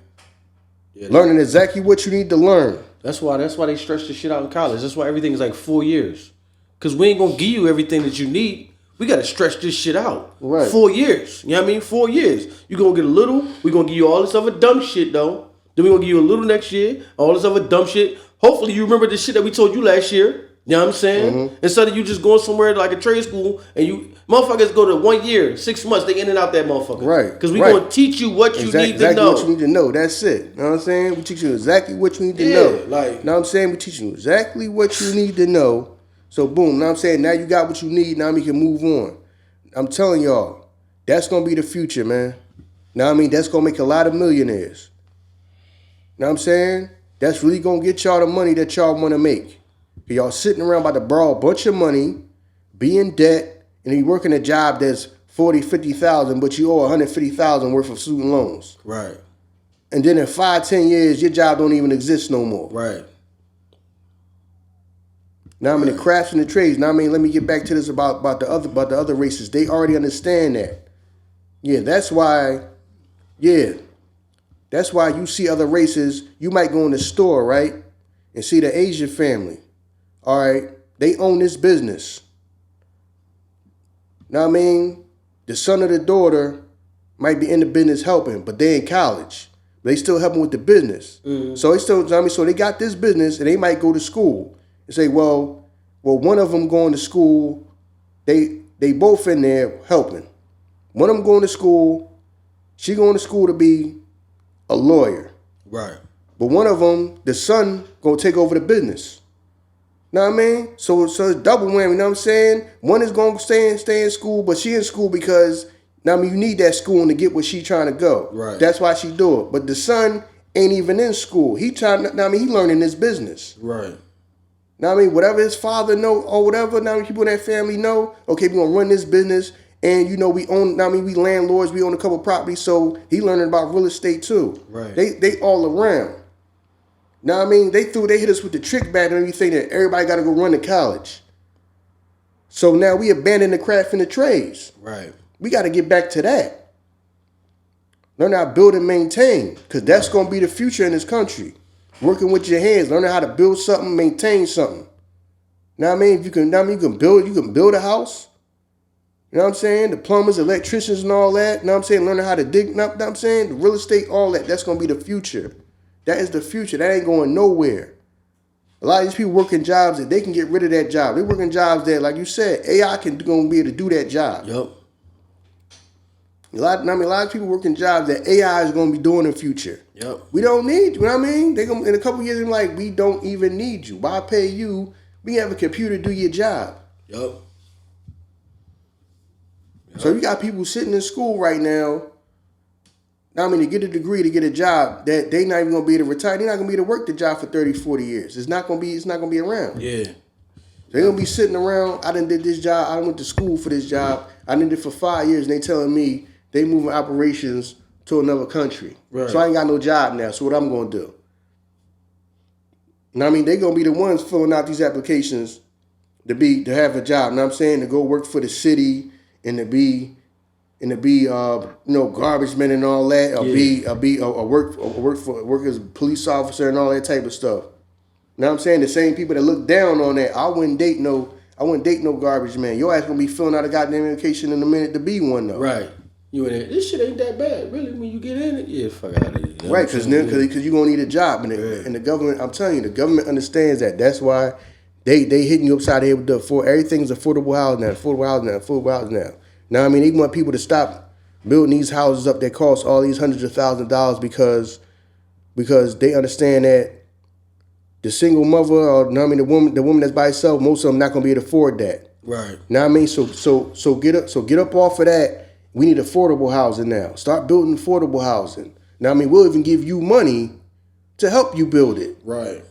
Yeah, learning exactly what you need to learn. That's why they stretch the shit out in college. That's why everything is like 4 years. Cause we ain't gonna give you everything that you need. We gotta stretch this shit out. Right. 4 years. You know what I mean? 4 years. You gonna get a little. We gonna give you all this other dumb shit though. Then we gonna give you a little next year. All this other dumb shit. Hopefully you remember the shit that we told you last year. You know what I'm saying? Mm-hmm. Instead of you just going somewhere like a trade school and you motherfuckers go to 1 year, 6 months, they in and out that motherfucker. Right. Because we gonna teach you what you need to know. Exactly what you need to know. That's it. You know what I'm saying? We teach you exactly what you need to know. Like, you know what I'm saying? We teach you exactly what you need to know. So boom, you know what I'm saying? Now you got what you need, now we can move on. I'm telling y'all, that's gonna be the future, man. Know what I mean? That's gonna make a lot of millionaires. Know what I'm saying? That's really gonna get y'all the money that y'all wanna make. Y'all sitting around about to borrow a bunch of money, be in debt, and you working a job that's $40,000-$50,000, but you owe $150,000 worth of student loans. Right. And then in 5-10 years, your job don't even exist no more. Right. Now I'm in the crafts and the trades. Now let me get back to this about the other races. They already understand that. Yeah, that's why you see other races. You might go in the store, right, and see the Asian family. All right, they own this business. Now what I mean, the son or the daughter might be in the business helping, but they in college. They still helping with the business. Mm-hmm. So so they got this business, and they might go to school and say, well, one of them going to school, they both in there helping. One of them going to school, she going to school to be a lawyer. Right. But one of them, the son, gonna take over the business. Know what I mean? So it's double whammy, you know what I'm saying? One is gonna stay in school, but she in school because, now I mean, you need that school to get where she trying to go. Right. That's why she do it. But the son ain't even in school. He he learning this business. Right. Now I mean, whatever his father know or whatever, now people in that family know, okay, we gonna run this business, and we own, we landlords, we own a couple properties, so he learning about real estate too. Right. They all around. Now I mean, they hit us with the trick bag and everything that everybody gotta go run to college. So now we abandon the craft and the trades. Right. We gotta get back to that. Learn how to build and maintain, because that's gonna be the future in this country. Working with your hands, learning how to build something, maintain something. Now I mean, you can build a house. You know what I'm saying? The plumbers, electricians and all that. You know what I'm saying? Learning how to dig, you know what I'm saying? The real estate, all that. That's gonna be the future. That is the future. That ain't going nowhere. A lot of these people working jobs that they can get rid of that job. They working jobs that, like you said, AI gonna be able to do that job. Yep. A lot of people working jobs that AI is going to be doing in the future. Yep. We don't need you. You know what I mean? They gonna, in a couple of years, they're like, we don't even need you. Why pay you? We have a computer do your job. Yep. So you got people sitting in school right now. I mean, to get a degree, to get a job, that they not even gonna be able to retire. They're not gonna be able to work the job for 30, 40 years. It's not gonna be around. Yeah. They're gonna be sitting around. I done did this job. I went to school for this job. I did it for 5 years, and they telling me they moving operations to another country. Right. So I ain't got no job now. So what I'm gonna do? I mean, they gonna be the ones filling out these applications to have a job. You know what I'm saying? To go work for the city and to be garbage men and all that, or work as a police officer and all that type of stuff. You know what I'm saying? The same people that look down on that, I wouldn't date no garbage man. Your ass gonna be filling out a goddamn application in a minute to be one though. Right. You in there? This shit ain't that bad, really. When you get in it, yeah, fuck out of here. You know Right, because you gonna need a job, and the government. I'm telling you, the government understands that. That's why they hitting you upside the head with the everything's affordable housing now. Now I mean, they want people to stop building these houses up that cost all these hundreds of thousands of dollars because they understand that the single mother, or the woman that's by herself, most of them not gonna be able to afford that. Right. Now I mean, so get up off of that. We need affordable housing now. Start building affordable housing. Now I mean, we'll even give you money to help you build it. Right.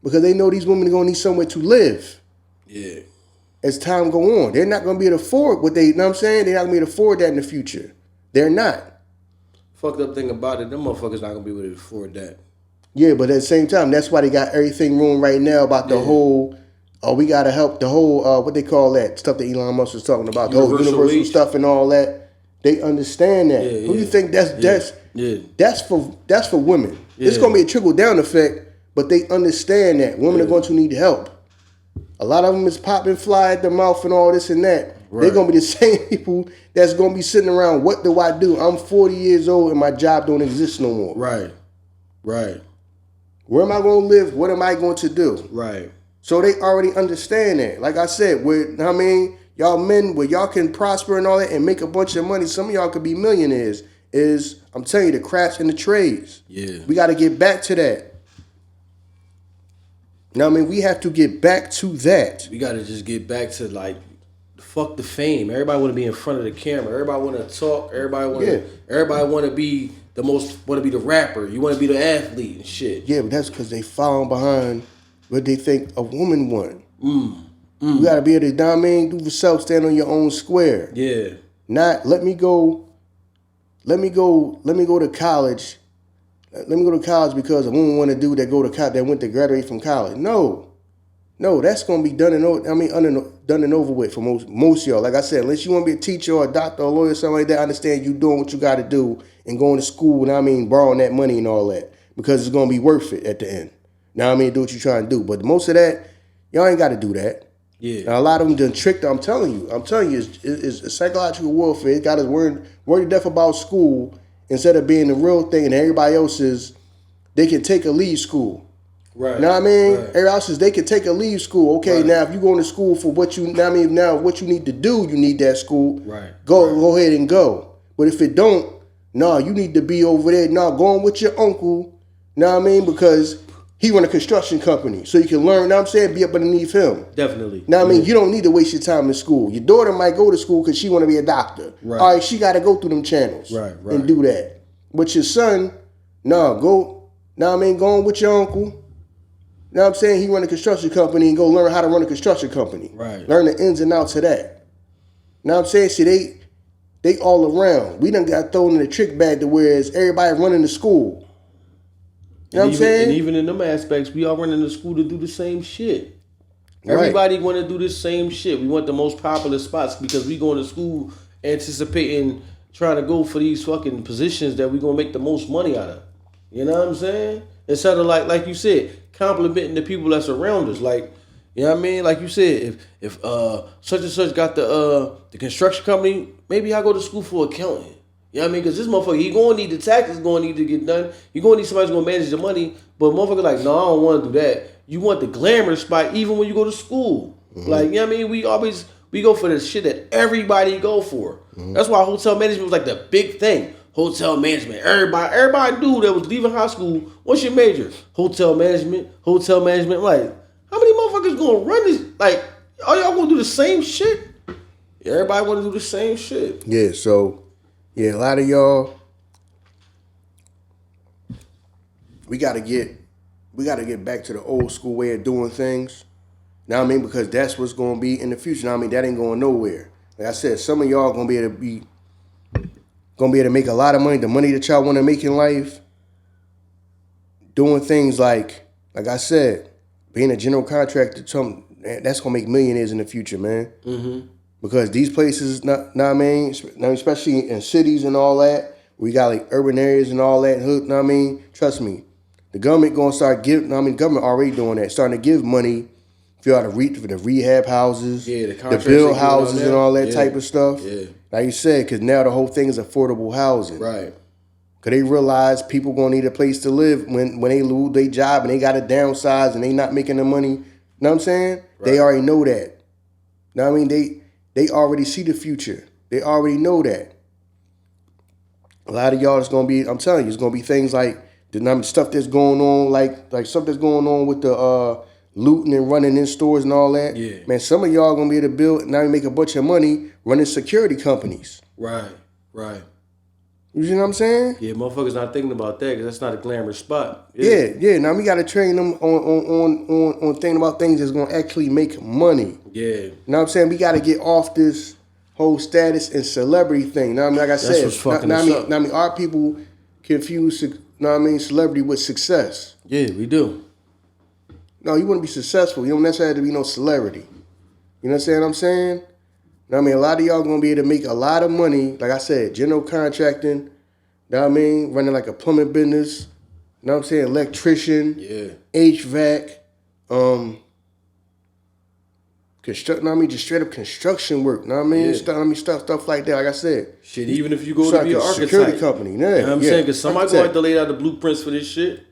Because they know these women are gonna need somewhere to live. Yeah. As time go on, they're not gonna be able to afford what they. You know what I'm saying? They're not gonna be able to afford that in the future. They're not. Fucked up thing about it, them motherfuckers not gonna be able to afford that. Yeah, but at the same time, that's why they got everything wrong right now about the whole. We gotta help the whole what they call that stuff that Elon Musk was talking about, the whole universal stuff and all that. They understand that. Yeah, Who do you think that's for women? Yeah. It's gonna be a trickle down effect, but they understand that women are going to need help. A lot of them is popping fly at the mouth and all this and that. Right. They're gonna be the same people that's gonna be sitting around. What do I do? I'm 40 years old and my job don't exist no more. Right. Right. Where am I gonna live? What am I going to do? Right. So they already understand that. Like I said, y'all men, where y'all can prosper and all that and make a bunch of money, some of y'all could be millionaires, I'm telling you, the crafts and the trades. Yeah. We got to get back to that. Now, I mean, we have to get back to that. We got to just get back to, like, fuck the fame. Everybody want to be in front of the camera. Everybody want to talk. Everybody want to be the rapper. You want to be the athlete and shit. Yeah, but that's because they following behind what they think a woman want. You gotta be able to, do for self, stand on your own square. Yeah. Not let me go to college. Let me go to college because a woman want to do that went to graduate from college. No, that's gonna be done and over with for most of y'all. Like I said, unless you want to be a teacher or a doctor or a lawyer or something like that, I understand you doing what you got to do and going to school. Borrowing that money and all that because it's gonna be worth it at the end. Do what you're trying to do. But most of that, y'all ain't got to do that. Yeah. Now, a lot of them done tricked. I'm telling you, it's psychological warfare. It got us worried to death about school instead of being the real thing. And everybody else they can take a leave school. Right. You know what I mean? Right. Everybody else they can take a leave school. Okay, right. Now if you going to school for what what you need to do, you need that school. Right. Go ahead and go. But if it don't, you need to be over there. Going with your uncle. Because he run a construction company, so you can learn, be up underneath him. Definitely. You don't need to waste your time in school. Your daughter might go to school because she want to be a doctor. Right. All right, she got to go through them channels. Right. And do that. But your son, go on with your uncle. He run a construction company and go learn how to run a construction company. Right. Learn the ins and outs of that. See, they all around. We done got thrown in the trick bag to where it's everybody running to school. You know what I'm saying? And even in them aspects, we all running to school to do the same shit. Everybody want to do the same shit. We want the most popular spots because we going to school anticipating trying to go for these fucking positions that we going to make the most money out of. You know what I'm saying? Instead of like you said, complimenting the people that's around us. Like, you know what I mean? Like you said, if such and such got the construction company, maybe I go to school for accounting. You know what I mean? Because this motherfucker, he going to need the taxes going to need to get done. You going to need somebody who's going to manage the money. But motherfucker like, no, I don't want to do that. You want the glamour spot even when you go to school. Mm-hmm. Like, you know what I mean? We go for the shit that everybody go for. That's why hotel management was like the big thing. Hotel management. Everybody knew that was leaving high school. What's your major? Hotel management. Hotel management. Like, how many motherfuckers gonna run this? Like, are y'all gonna do the same shit? Everybody wanna do the same shit. Yeah, so a lot of y'all, we gotta get back to the old school way of doing things. Now I mean, because that's what's gonna be in the future. Now I mean, that ain't going nowhere. Like I said, some of y'all gonna be able to make a lot of money, the money that y'all want to make in life, doing things like I said, being a general contractor. That's gonna make millionaires in the future, man. Mm-hmm. Because these places, especially in cities and all that, we got like urban areas and all that. Know what I mean? Trust me, the government gonna start giving. Government already doing that, starting to give money for y'all for the rehab houses, the build houses and all that type of stuff. Yeah. Like you said, because now the whole thing is affordable housing. Right. Because they realize people going to need a place to live when they lose their job and they got to downsize and they not making the money. You know what I'm saying? Right. They already know that. You know what I mean? They already see the future. They already know that. A lot of y'all is going to be, I'm telling you, it's going to be things like the stuff that's going on, like stuff that's going on with the looting and running in stores and all that. Yeah. Man, some of y'all going to be able to build, now you make a bunch of money running security companies. Right. You see what I'm saying? Yeah, motherfuckers not thinking about that because that's not a glamorous spot. Yeah. Now we got to train them on thinking about things that's going to actually make money. Yeah. You know what I'm saying? We got to get off this whole status and celebrity thing. Now, like I said, what's fucking us up. Now, our people confuse, celebrity with success. Yeah, we do. No, you want to be successful. You don't necessarily have to be no celebrity. You know what I'm saying? A lot of y'all going to be able to make a lot of money. Like I said, general contracting. You know what I mean? Running like a plumbing business. You know what I'm saying? Electrician. Yeah. HVAC. Just straight up construction work. You know what I mean? Yeah. Stuff like that. Like I said. Shit, even if you go to be an architect. Security company. Yeah. You know what I'm saying? Because somebody going to have to lay out the blueprints for this shit.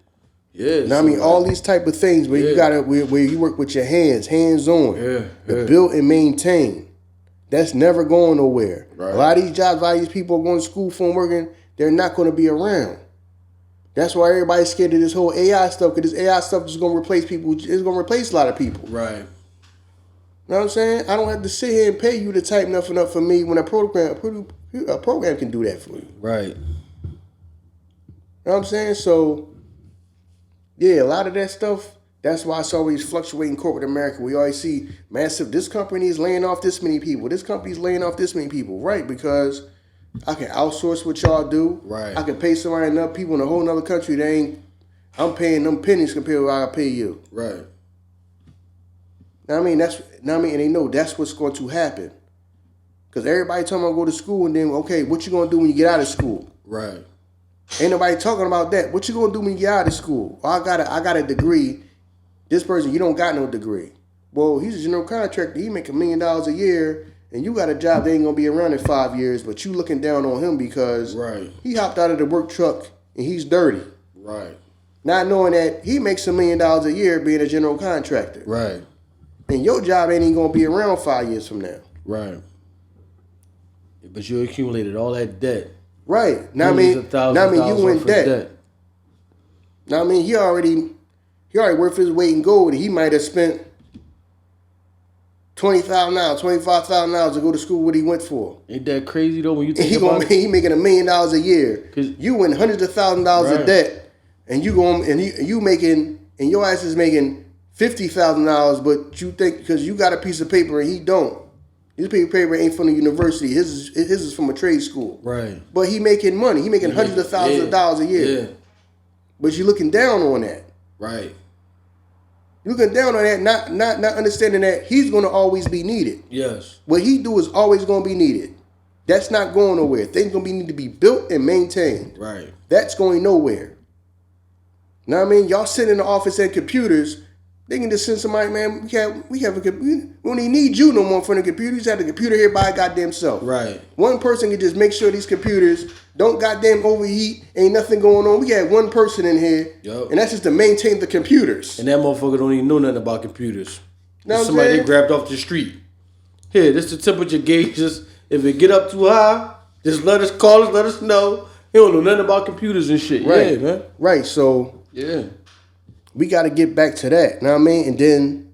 Yeah. Now, all these type of things where you gotta where you work with your hands on. Yeah. To build and maintain. That's never going nowhere. Right. A lot of these jobs, a lot of these people are going to school for and working, they're not going to be around. That's why everybody's scared of this whole AI stuff, because this AI stuff is going to replace people. It's going to replace a lot of people. Right. You know what I'm saying? I don't have to sit here and pay you to type nothing up for me when a program can do that for you. Right. You know what I'm saying? So, yeah, a lot of that stuff, that's why it's always fluctuating corporate America. We always see massive, this company is laying off this many people. This company is laying off this many people. Right, because I can outsource what y'all do. Right. I can pay somebody enough people in a whole other country that I'm paying them pennies compared to what I pay you. Right. And they know that's what's going to happen. Because everybody talking about go to school and then, okay, what you going to do when you get out of school? Right. Ain't nobody talking about that. What you going to do when you get out of school? Well, I got a degree. This person, you don't got no degree. Well, he's a general contractor. He make $1 million a year, and you got a job that ain't gonna be around in 5 years. But you looking down on him because he hopped out of the work truck and he's dirty. Right. Not knowing that he makes $1 million a year being a general contractor. Right. And your job ain't even gonna be around 5 years from now. Right. But you accumulated all that debt. Right. Now you in debt. Now he already worth his weight in gold, and he might have spent $20,000, $25,000 to go to school what he went for. Ain't that crazy though when you think about it? He making $1 million a year. You in hundreds of thousands of dollars of debt, and you making, and your ass is making $50,000, but you think because you got a piece of paper and he don't. His piece of paper ain't from the university. His is from a trade school. Right. But he making money. He making hundreds of thousands of dollars a year. Yeah. But you looking down on that. Right. Looking down on that, not understanding that he's going to always be needed. Yes. What he do is always going to be needed. That's not going nowhere. Things going to need to be built and maintained. Right. That's going nowhere. Know what I mean? Y'all sit in the office at computers. They can just send somebody, man, we have a computer. We don't even need you no more for the computer. You just have the computer here by goddamn self. Right. One person can just make sure these computers don't goddamn overheat. Ain't nothing going on. We got one person in here, and that's just to maintain the computers. And that motherfucker don't even know nothing about computers. Know Somebody they grabbed off the street. Here, this the temperature gauge. If it get up too high, just call us, let us know. He don't know nothing about computers and shit. Right. Yeah, man. Right. So Yeah. we got to get back to that. Know what I mean? And then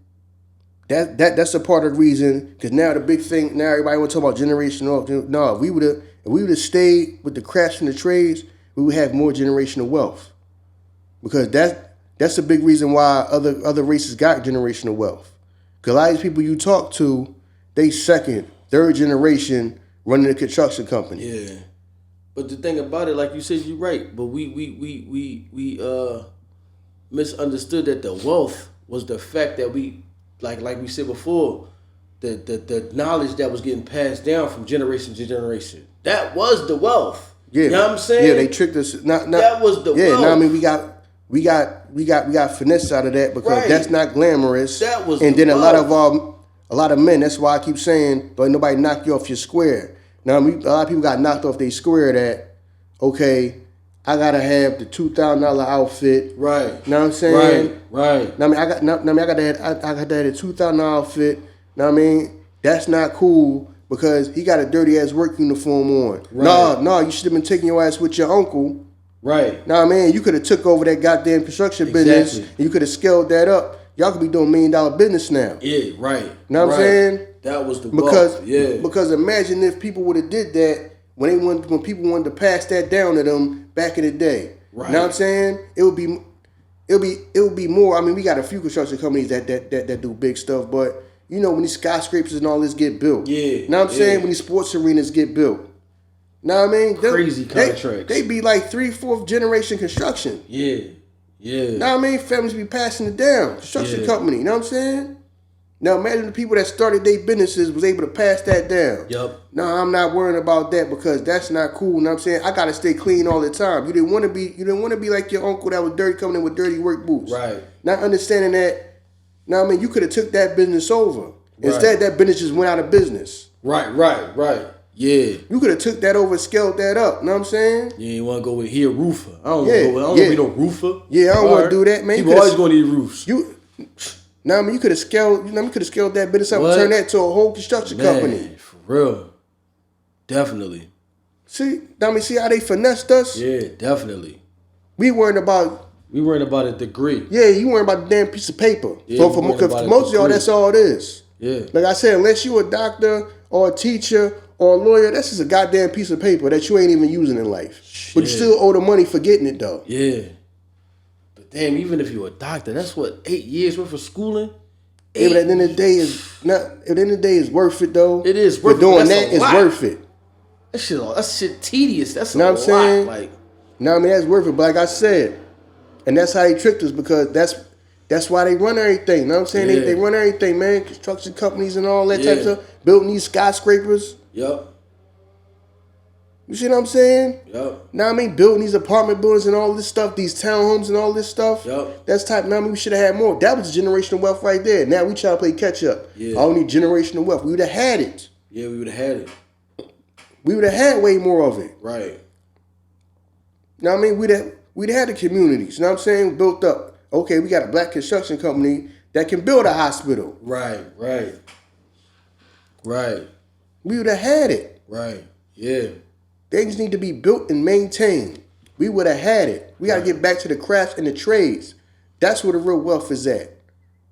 that's a part of the reason, because now the big thing, now everybody want to talk about generational wealth. No, if we would have stayed with the crafts and the trades, we would have more generational wealth. Because that's a big reason why other races got generational wealth. Because a lot of these people you talk to, they second, third generation running a construction company. Yeah. But the thing about it, like you said, you're right. But we misunderstood that the wealth was the fact that we, like we said before, the knowledge that was getting passed down from generation to generation. That was the wealth. Yeah. You know what I'm saying? Yeah, they tricked us. That was the wealth. Yeah, now I mean we got finesse out of that, because Right. that's not glamorous. That was and the then wealth. a lot of men, that's why I keep saying, but nobody knock you off your square. Now a lot of people got knocked off their square that, okay, I gotta have the $2,000 outfit. Right. You know what I'm saying? Right. Now I mean I got that $2,000 outfit. Now I mean that's not cool, because he got a dirty ass work uniform on. Right. No, you should have been taking your ass with your uncle. Right. Now, man, you could have took over that goddamn construction business, and you could have scaled that up. Y'all could be doing $1 million business now. Yeah, right. Know what I'm saying? That was the Because wealth. Yeah. because imagine if people would have did that when people wanted to pass that down to them back in the day. Right. Know what I'm saying? It would be more. I mean, we got a few construction companies that do big stuff, but you know when these skyscrapers and all this get built. Yeah. Know what I'm saying? When these sports arenas get built. Know what I mean? Crazy contracts. They be like 3, 4th generation construction. Yeah. Yeah. Know what I mean? Families be passing it down. Construction company. You know what I'm saying? Now imagine the people that started their businesses was able to pass that down. Yup. No, I'm not worrying about that, because that's not cool. You know what I'm saying? I gotta stay clean all the time. You didn't want to be like your uncle that was dirty, coming in with dirty work boots. Right. Not understanding that. Now I mean, you could have took that business over. Instead, that business just went out of business. Right. Yeah. You could have took that over and scaled that up. You know what I'm saying? You ain't want to go with here roofer. I don't want to be no roofer. Yeah, I don't want to do that, man. People always going to need roofs. Now I mean, you could have scaled that business up and turned that to a whole construction company. For real. Definitely. See how they finessed us? Yeah, definitely. We worried about a degree. Yeah, you worried about the damn piece of paper. Yeah, For most of y'all, that's all it is. Yeah. Like I said, unless you a doctor or a teacher or a lawyer, that's just a goddamn piece of paper that you ain't even using in life. Shit. But you still owe the money for getting it though. Yeah. But damn, even if you're a doctor, that's what, 8 years worth of schooling? Yeah, but at the end of the day, it's worth it though. It is worth it. Doing that is worth it. That shit tedious. That's know a what I'm saying? Like, no, I mean that's worth it. But like I said, and that's how they tricked us, because that's why they run everything. You know what I'm saying? Yeah. They run everything, man. Construction companies and all that type of stuff. Building these skyscrapers. Yup. You see what I'm saying? Yup. Now I mean, building these apartment buildings and all this stuff, these townhomes and all this stuff. Yup. That's type. Now I mean, we should have had more. That was generational wealth right there. Now we try to play catch up. Yeah. I don't need generational wealth. We would have had it. Yeah, we would have had it. We would have had way more of it. Right. Now I mean, we'd have had the communities. You know what I'm saying? Built up. Okay, we got a black construction company that can build a hospital. Right. We would have had it. Right. Yeah. Things need to be built and maintained. We would have had it. We got to get back to the crafts and the trades. That's where the real wealth is at.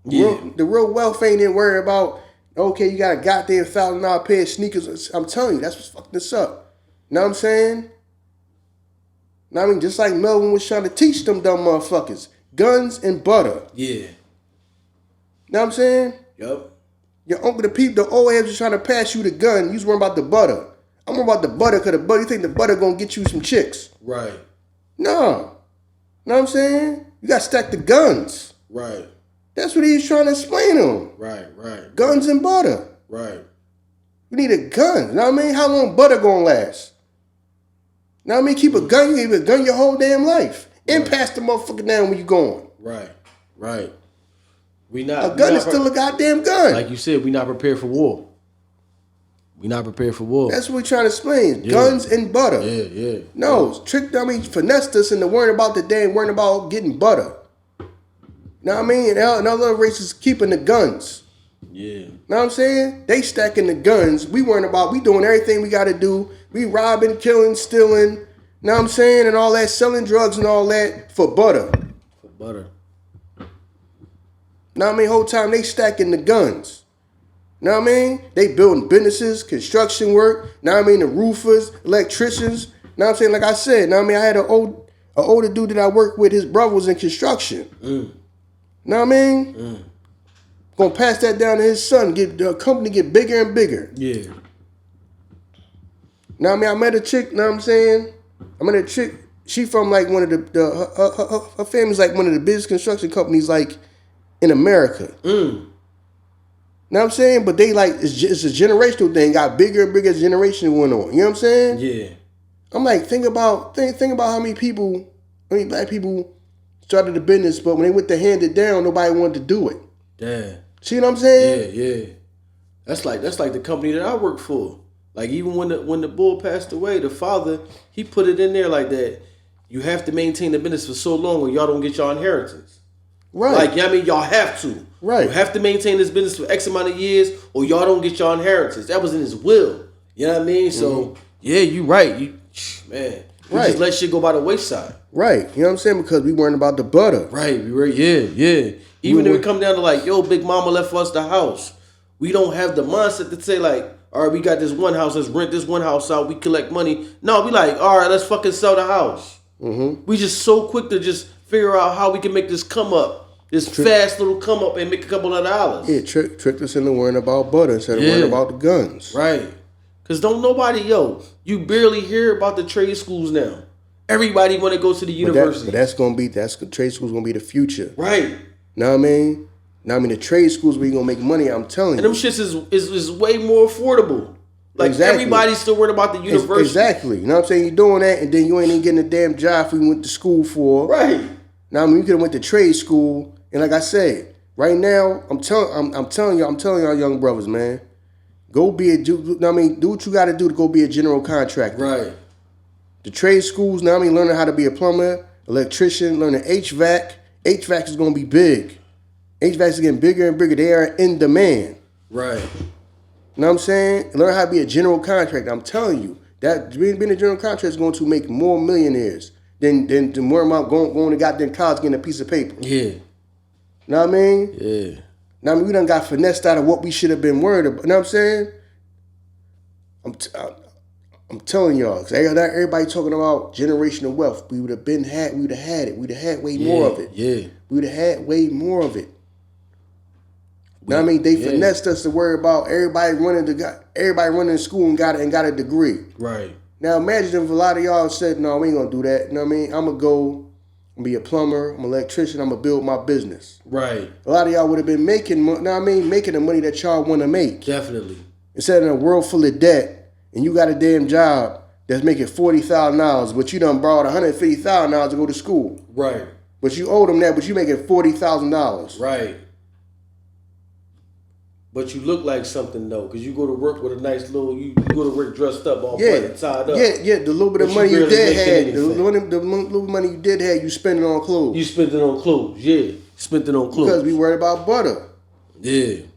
The real wealth ain't in worrying about, okay, you got a goddamn $1,000 pair of sneakers. I'm telling you, that's what's fucking this up. You know what I'm saying? Now, I mean, just like Melvin was trying to teach them dumb motherfuckers. Guns and butter. Yeah. You know what I'm saying? Yup. Your uncle, the old heads was trying to pass you the gun. You was worrying about the butter. I'm worried about the butter, because the butter, you think the butter gonna get you some chicks. Right. No. Know what I'm saying? You gotta stack the guns. Right. That's what he's trying to explain to them. Right. Guns and butter. Right. You need a gun. You know what I mean? How long butter gonna last? You know what I mean? Keep a gun. You keep a gun your whole damn life. And pass the motherfucker down when you going. Right. A gun is still a goddamn gun. Like you said, we not prepared for war. That's what we're trying to explain. Yeah. Guns and butter. Yeah. No, finessed us into worrying about getting butter. Know what I mean? And other races keeping the guns. Yeah. Know what I'm saying? They stacking the guns. We doing everything we got to do. We robbing, killing, stealing. Know what I'm saying? And all that, selling drugs and all that for butter. For butter. Know what I mean? Whole time they stacking the guns. Know what I mean? They building businesses, construction work. Know what I mean? The roofers, electricians. Know what I'm saying? Like I said, know what I mean? I had an older dude that I worked with. His brother was in construction. Know what I mean? Gonna pass that down to his son. Get the company get bigger and bigger. Yeah. Know what I mean? I met a chick. Know what I'm saying? I met a chick. She from like one of her family's like one of the biggest construction companies like in America. Know what I'm saying? But they like it's a generational thing. Got bigger and bigger as generation went on. You know what I'm saying? Yeah. I'm like think about how many black people started the business, but when they went to hand it down, nobody wanted to do it. Yeah. See what I'm saying? Yeah. That's like the company that I work for. Like even when the bull passed away, the father, he put it in there like that. You have to maintain the business for so long or y'all don't get your inheritance. Right. Like, I mean, y'all have to. Right. You have to maintain this business for X amount of years or y'all don't get your inheritance. That was in his will. You know what I mean? So, yeah, you right. You just let shit go by the wayside. Right. You know what I'm saying? Because we weren't about the butter. Right. We were, yeah. Even if it come down to like, yo, Big Mama left us the house. We don't have the mindset to say like, all right, we got this one house, let's rent this one house out, we collect money. No, we like, all right, let's fucking sell the house. We just so quick to just figure out how we can make this come up, this fast little come up and make a couple of dollars. Yeah, tricked us into worrying about butter instead of worrying about the guns. Right. Because don't nobody, you barely hear about the trade schools now. Everybody want to go to the university. But trade schools going to be the future. Right. Know what I mean? Now, I mean, the trade schools where you going to make money, I'm telling you. And them shits is way more affordable. Like, everybody's still worried about the university. Exactly. You know what I'm saying? You're doing that, and then you ain't even getting a damn job for you went to school for. Right. Now, I mean, you could have went to trade school, and like I said, right now, I'm telling y'all young brothers, man, go be do what you got to do to go be a general contractor. Right. The trade schools, now I mean, learning how to be a plumber, electrician, learning HVAC. HVAC is going to be big. HVAC is getting bigger and bigger. They are in demand. Right. You know what I'm saying? Learn how to be a general contractor. I'm telling you, that being a general contractor is going to make more millionaires than more amount going to goddamn college getting a piece of paper. Yeah. You know what I mean? Yeah. Now, I mean, we done got finessed out of what we should have been worried about. You know what I'm saying? I'm telling y'all, because everybody talking about generational wealth. We would have had it. We'd have had way more of it. Yeah. We would have had way more of it. You know what I mean? They finessed us to worry about everybody running to school and got a degree. Right. Now imagine if a lot of y'all said, no, we ain't gonna do that. You know what I mean? I'm gonna go and be a plumber, I'm an electrician, I'm gonna build my business. Right. A lot of y'all would have been making the money that y'all wanna make. Definitely. Instead of a world full of debt and you got a damn job that's making $40,000, but you done borrowed $150,000 to go to school. Right. But you owe them that, but you making $40,000. Right. But you look like something though, because you go to work with a nice little, you go to work dressed up, all tied up. Yeah, the little bit of money you did have, the little money you did have, you spend it on clothes. You spent it on clothes, spent it on clothes. Because we worried about butter. Yeah. You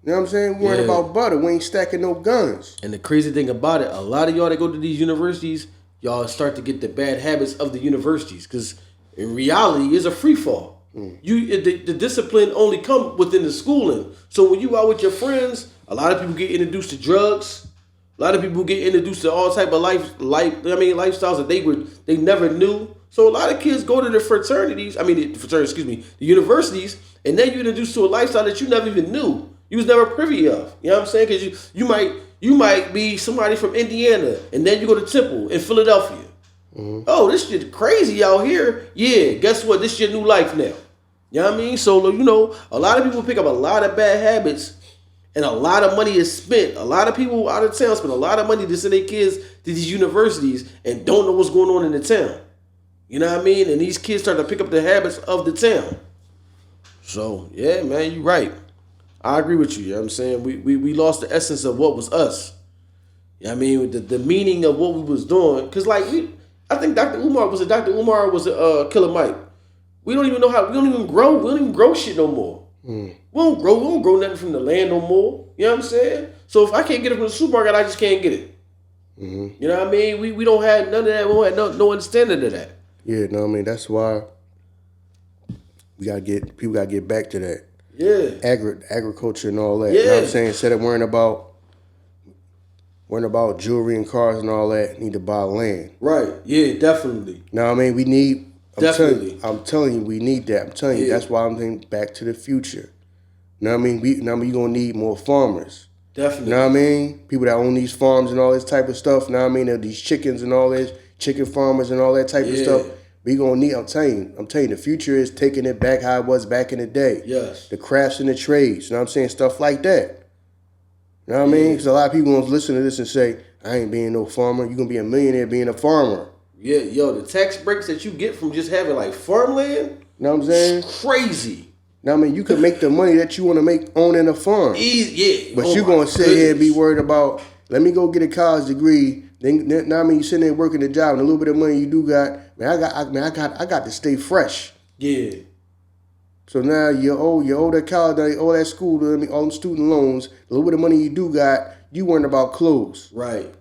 know what I'm saying? We worried about butter. We ain't stacking no guns. And the crazy thing about it, a lot of y'all that go to these universities, y'all start to get the bad habits of the universities, because in reality, it's a free fall. The discipline only come within the schooling. So when you out with your friends, a lot of people get introduced to drugs. A lot of people get introduced to all type of lifestyles that they never knew. So a lot of kids go to the universities, and then you're introduced to a lifestyle that you never even knew. You was never privy of. You know what I'm saying? Because you might be somebody from Indiana, and then you go to Temple in Philadelphia. Oh, this shit crazy out here. Yeah, guess what? This is your new life now. You know what I mean? So, a lot of people pick up a lot of bad habits, and a lot of money is spent. A lot of people out of town spend a lot of money to send their kids to these universities and don't know what's going on in the town. You know what I mean? And these kids start to pick up the habits of the town. So, yeah, man, you're right. I agree with you. You know what I'm saying? We lost the essence of what was us. You know what I mean? The meaning of what we was doing. Because, I think Dr. Umar was a Killer Mike. We don't even grow shit no more. We don't grow nothing from the land no more. You know what I'm saying? So if I can't get it from the supermarket, I just can't get it. You know what I mean? We don't have none of that. We don't have no understanding of that. Yeah, no, I mean that's why people gotta get back to that. Yeah. Agriculture and all that. Yeah. You know what I'm saying? Instead of worrying about jewelry and cars and all that, need to buy land. Right. Yeah, definitely. Now I mean we need Definitely. I'm telling you, we need that. I'm telling you, that's why I'm thinking back to the future. You know what I mean? You're gonna need more farmers. Definitely. You know what I mean? People that own these farms and all this type of stuff. You know what I mean? These chickens and all this, chicken farmers and all that type of stuff. We gonna need. I'm telling you, the future is taking it back how it was back in the day. Yes. The crafts and the trades. You know what I'm saying? Stuff like that. You know what I mean? Because a lot of people gonna listen to this and say, "I ain't being no farmer." You're gonna be a millionaire being a farmer. Yeah, yo, the tax breaks that you get from just having like farmland. You know what I'm saying? Crazy. Now I mean, you could make the money that you want to make owning a farm. Yeah. But you're gonna sit here and be worried about, let me go get a college degree. Then now I mean, you sitting there working the job and a little bit of money you do got. I got to stay fresh. Yeah. So now you owe that college, you owe that school, all them student loans. A little bit of money you do got, you worrying about clothes. Right.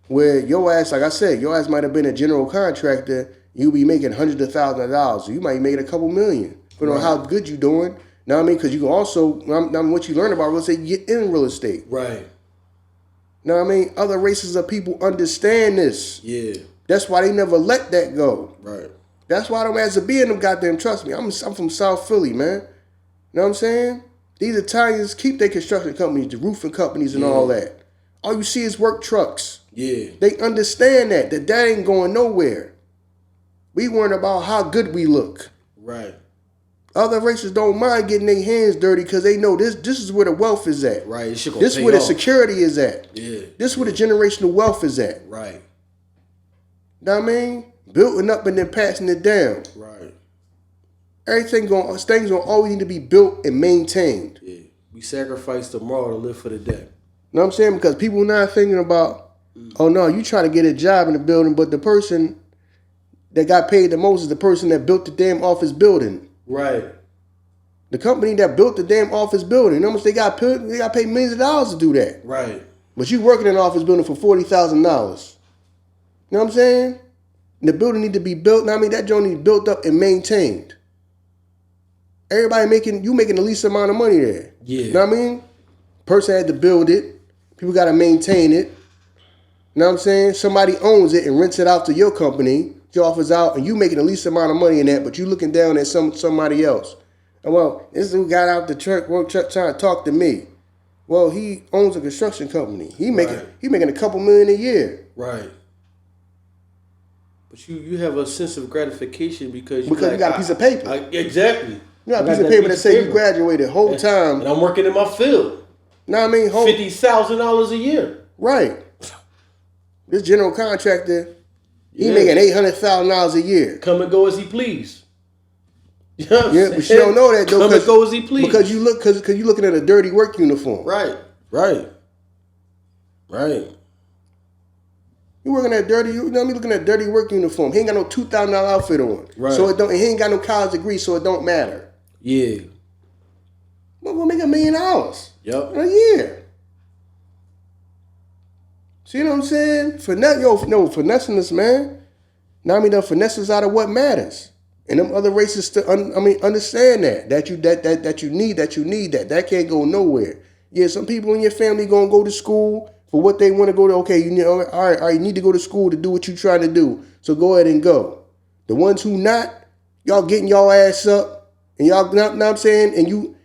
Where your ass, like I said, your ass might have been a general contractor. You be making hundreds of thousands of dollars. You might be making a couple million. Depending on how good you doing. Know what I mean? Because you can also, what you learn about real estate, you get in real estate. Right. Know what I mean? Other races of people understand this. Yeah. That's why they never let that go. Right. That's why them ass be in them goddamn, trust me. I'm from South Philly, man. Know what I'm saying? These Italians keep their construction companies, the roofing companies and all that. All you see is work trucks. Yeah. They understand that ain't going nowhere. We worrying about how good we look. Right. Other races don't mind getting their hands dirty because they know this is where the wealth is at. Right. This is where the security is at. Yeah. This is where the generational wealth is at. Right. Know what I mean? Building up and then passing it down. Right. Things gonna always need to be built and maintained. Yeah. We sacrifice tomorrow to live for the day. Know what I'm saying? Because people not thinking about, oh no, you trying to get a job in the building, but the person that got paid the most is the person that built the damn office building. Right. The company that built the damn office building, you know how much they got paid millions of dollars to do that. Right. But you working in an office building for $40,000. You know what I'm saying? And the building need to be built. Now I mean that joint need to be built up and maintained. Everybody making the least amount of money there. Yeah. You know what I mean? Person had to build it. People got to maintain it. You know what I'm saying? Somebody owns it and rents it out to your company. Your offers out, and you making the least amount of money in that, but you looking down at somebody else. And well, this dude got out the truck trying to talk to me. Well, he owns a construction company. He making a couple million a year. Right. But you have a sense of gratification because you got a piece of paper. Exactly. You got a piece of paper that say you graduated whole time. And I'm working in my field. Know what I mean? $50,000 a year. Right. This general contractor, he making $800,000 a year. Come and go as he please. You know yeah, but she don't know that though. Come and go as he please. Because you looking at a dirty work uniform. Right. You working at dirty, you know what I mean? Looking at dirty work uniform. He ain't got no $2,000 outfit on. Right. So he ain't got no college degree, so it don't matter. Yeah. We'll make $1 million. Yep. A year. See what I'm saying? Finessing this, man. Now I mean the finesses out of what matters. And them other races understand that you need that. That can't go nowhere. Yeah, some people in your family gonna go to school for what they want to go to. Okay, all right, you need to go to school to do what you trying to do. So go ahead and go. The ones who not, y'all getting y'all ass up, and y'all, know what I'm saying, and you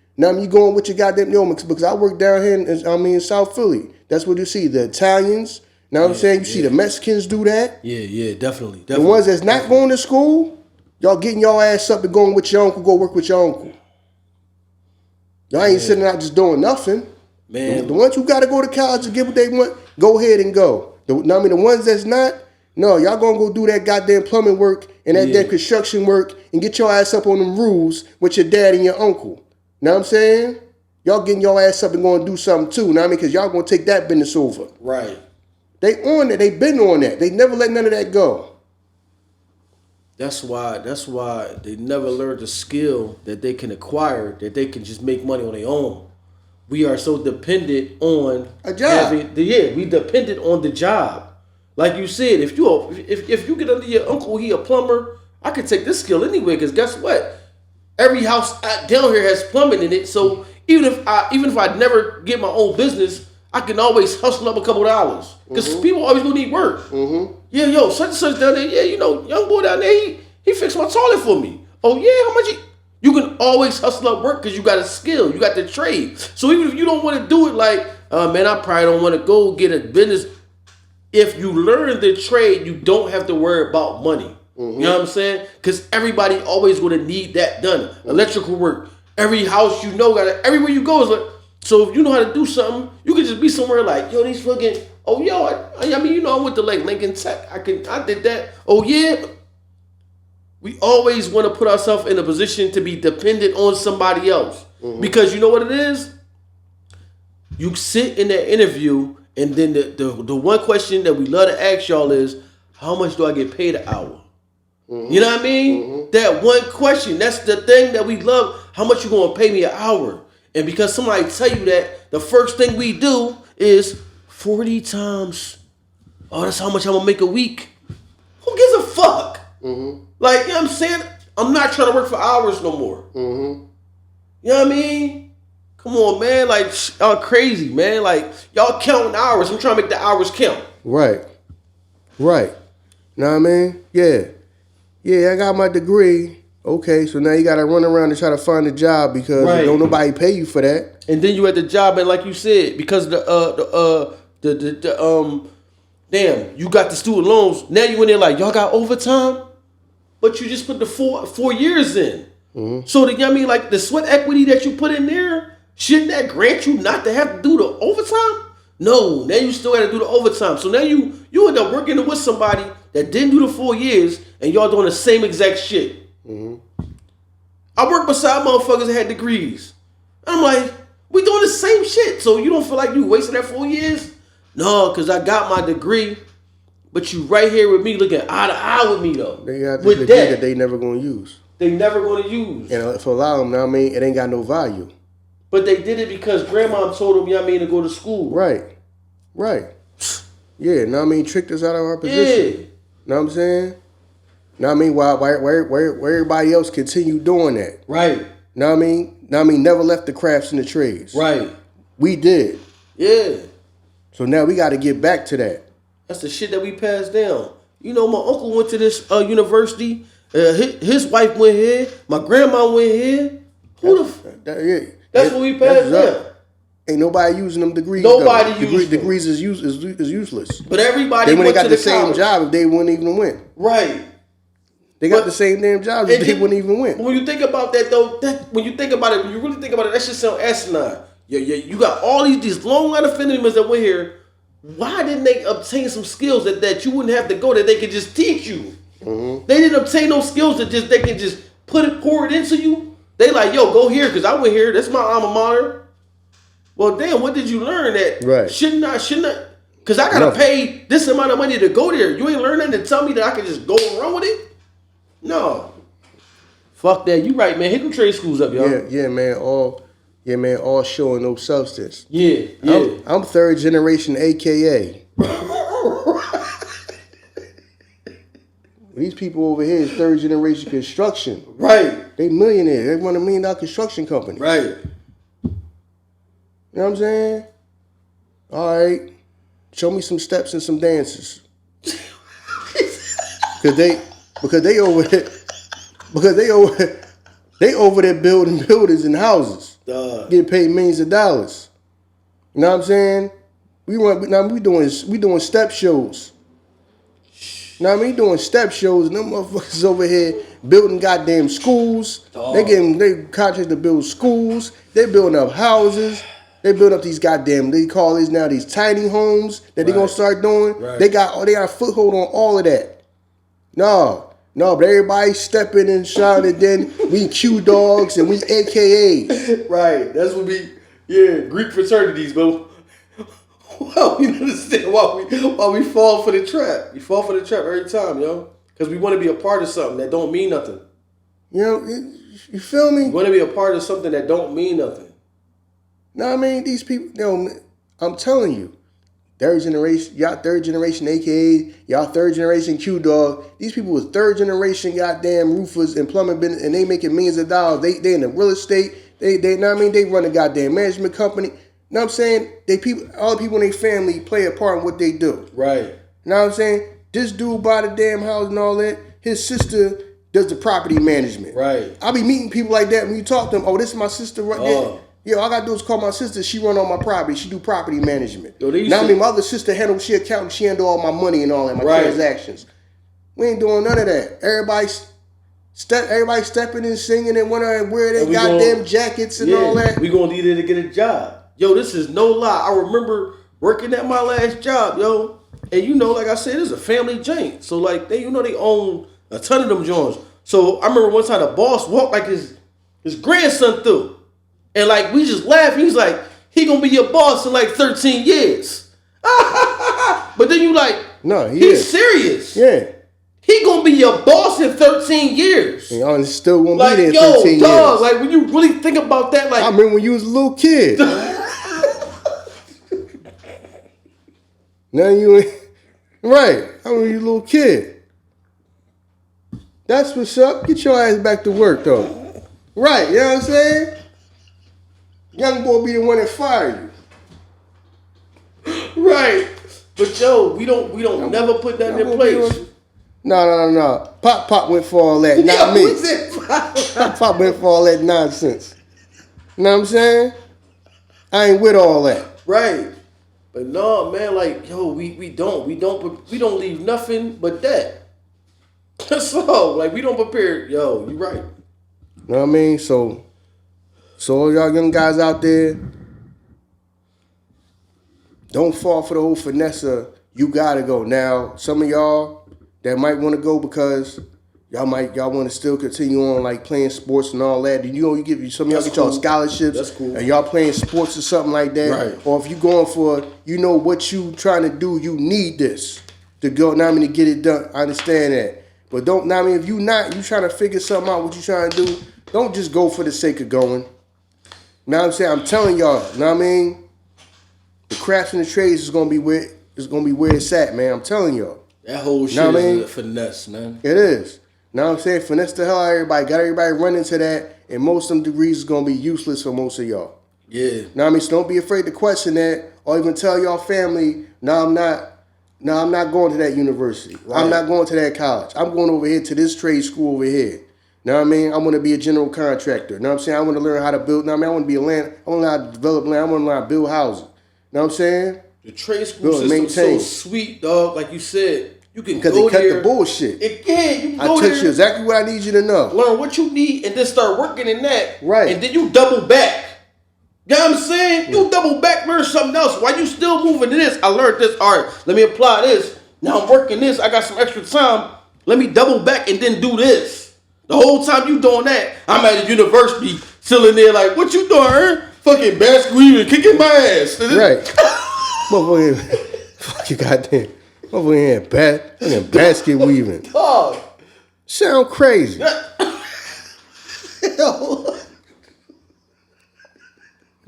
going with your goddamn because I work down here in South Philly. That's what you see. The Italians, know what I'm saying? You see the Mexicans do that. Yeah, definitely. The ones that's not going to school, y'all getting y'all ass up and going with your uncle, go work with your uncle. Y'all ain't sitting out just doing nothing. Man. The ones who got to go to college to get what they want, go ahead and go. The ones that's not, no, y'all gonna go do that goddamn plumbing work and that damn construction work and get your ass up on them roofs with your dad and your uncle. Know what I'm saying? Y'all getting your ass up and going to do something too. Know what I mean? Because y'all gonna take that business over. Right. They on that. They been on that. They never let none of that go. That's why they never learned the skill that they can acquire, that they can just make money on their own. We are so dependent on A job. we dependent on the job. Like you said, if you get under your uncle, he a plumber, I could take this skill anyway. Because guess what? Every house down here has plumbing in it. So even if I never get my own business, I can always hustle up a couple dollars. Because people always gonna need work. Yeah, yo, such and such down there. Yeah, you know, young boy down there, he fixed my toilet for me. Oh yeah, how much? You can always hustle up work because you got a skill, you got the trade. So even if you don't want to do it, like, man, I probably don't want to go get a business. If you learn the trade, you don't have to worry about money. You know what I'm saying? Because everybody always going to need that done. Electrical work. Every house you know, everywhere you go is like. So if you know how to do something, you can just be somewhere like, yo, these fucking. Oh, yo, I mean, you know, I went to like Lincoln Tech. I did that. Oh yeah. We always want to put ourselves in a position to be dependent on somebody else. Because you know what it is? You sit in that interview, and then the one question that we love to ask y'all is, how much do I get paid an hour? You know what I mean? That one question, that's the thing that we love. How much you going to pay me an hour? And because somebody tell you that, the first thing we do is 40 times. Oh, that's how much I'm going to make a week. Who gives a fuck? Like, you know what I'm saying? I'm not trying to work for hours no more. You know what I mean? Come on, man. Like, y'all crazy, man. Like, y'all counting hours. I'm trying to make the hours count. Right. Know what I mean? Yeah, I got my degree. Okay, so now you got to run around and try to find a job because don't nobody pay you for that. And then you at the job, and like you said, because damn, you got the student loans. Now you in there like, y'all got overtime, but you just put the four years in. So you know what I mean, like the sweat equity that you put in there, shouldn't that grant you not to have to do the overtime? No, now you still got to do the overtime. So now you end up working with somebody that didn't do the 4 years, and y'all doing the same exact shit. I work beside motherfuckers that had degrees. I'm like, we doing the same shit. So you don't feel like you wasted that 4 years? No, because I got my degree, but you right here with me looking eye to eye with me though. They got the degree that they never going to use. They never going to use. And for a lot of them, I mean, it ain't got no value. But they did it because grandma told them, you know what I mean, to go to school. Right. Yeah, know what I mean, tricked us out of our position. Yeah. Know what I'm saying? Know what I mean? Where everybody else continue doing that. Right. Know what I mean? Never left the crafts and the trades. Right. We did. Yeah. So now we got to get back to that. That's the shit that we passed down. You know, my uncle went to this university. His wife went here. My grandma went here. That's what we passed down. Ain't nobody using them degrees. Degrees is useless. But everybody went to the same college. job if they wouldn't even win. Right. They got the same damn jobs if they wouldn't even win. When you think about that though, when you really think about it, that shit sound asinine. You got all these long line of family that went here. Why didn't they obtain some skills that you wouldn't have to go, that they could just teach you? They didn't obtain those skills that they can just pour it into you. They like, yo, go here because I went here. That's my alma mater. Well, damn, what did you learn that? Right. Shouldn't I? Because I got to pay this amount of money to go there. You ain't learn nothing to tell me that I can just go and run with it? No. Fuck that. You right, man. Hit them trade schools up, y'all. Yeah, man. All showing no substance. Yeah. I'm third generation AKA. These people over here is third generation construction. Right. They millionaires. They run $1 million construction company. Right. You know what I'm saying? All right. Show me some steps and some dances. Because they over there building buildings and houses. Getting paid millions of dollars. You know what I'm saying? We doing step shows. You know what I mean? Doing step shows, and them motherfuckers over here building goddamn schools. They contract to build schools. They building up houses. They build up these goddamn, they call these now these tiny homes that they gonna start doing. Right. They got a foothold on all of that. No, but everybody stepping and shouting, then we Q dogs and we AKAs. Right. That's what Greek fraternities, bro. Well, you understand why we fall for the trap. You fall for the trap every time, yo. Because we want to be a part of something that don't mean nothing. You know, you feel me? We want to be a part of something that don't mean nothing. No, I mean, these people, I'm telling you, third generation, y'all third generation, aka y'all third generation Q-Dog. These people was third generation goddamn roofers and plumbing business, and they making millions of dollars. They in the real estate. They know what I mean? They run a goddamn management company. Know what I'm saying? All the people in their family play a part in what they do. Right. Know what I'm saying? This dude bought a damn house and all that. His sister does the property management. Right. I'll be meeting people like that when you talk to them. Oh, this is my sister right there. Yo, all I gotta do is call my sister. She run all my property. She do property management. Yo, now, I mean, my other sister she accountant. She handle all my money and all that, my transactions. We ain't doing none of that. Everybody stepping and singing and wondering where they goddamn jackets and all that. We gonna need it to get a job. Yo, this is no lie. I remember working at my last job, yo. And you know, like I said, it's a family joint. So like they own a ton of them joints. So I remember one time the boss walked like his grandson through. And like we just laughed. He's like, he gonna be your boss in like 13 years. But then you like, no, he's serious. Yeah. He gonna be your boss in 13 years. And y'all still won't like, be there in 13 dog, years. Like when you really think about that, like I remember when you was a little kid. Now you ain't right. I remember you a little kid. That's what's up. Get your ass back to work though. Right, you know what I'm saying? Young boy be the one that fire you. Right. But yo, we don't never put that in place. No. Pop went for all that, not me. Pop went for all that nonsense. You know what I'm saying? I ain't with all that. Right. But no, man, like, yo, we don't leave nothing but that. So, like, we don't prepare. Yo, you right. You know what I mean? So all y'all young guys out there, don't fall for the whole finesse of, you gotta go. Now, some of y'all that might want to go because y'all want to still continue on like playing sports and all that. And you get some of y'all get y'all scholarships. That's cool. And y'all playing sports or something like that. Right. Or if you going for, what you trying to do, you need this to go. Now I mean to get it done. I understand that. But don't. Now I mean if you trying to figure something out, what you trying to do, don't just go for the sake of going. Now I'm saying, I'm telling y'all. Know what I mean? The crafts and the trades is gonna be where it's at, man. I'm telling y'all. That whole shit is a finesse, man. It is. Now I'm saying, finesse the hell out of everybody. Got everybody running to that, and most of them degrees is gonna be useless for most of y'all. Yeah. Now I mean, so don't be afraid to question that, or even tell y'all family, no, I'm not going to that university. Right. I'm not going to that college. I'm going over here to this trade school over here. Know what I mean? I want to be a general contractor. Know what I'm saying? I want to learn how to build. Know what I mean? I want to be a land. I want to learn how to develop land. I want to learn how to build houses. Know what I'm saying? The trade school system is so sweet, dog. Like you said, you can go there. Because they cut the bullshit. You can go there. I tell you exactly what I need you to know. Learn what you need and then start working in that. Right. And then you double back. You know what I'm saying? You double back, learn something else. While you still moving to this, I learned this. All right, let me apply this. Now I'm working this. I got some extra time. Let me double back and then do this. The whole time you doing that, I'm at a university, still in there like, what you doing, Ern? Fucking basket weaving, kicking my ass. Right. Motherfucker, fuck you goddamn. Motherfucker here, basket weaving. Dog. Sound crazy.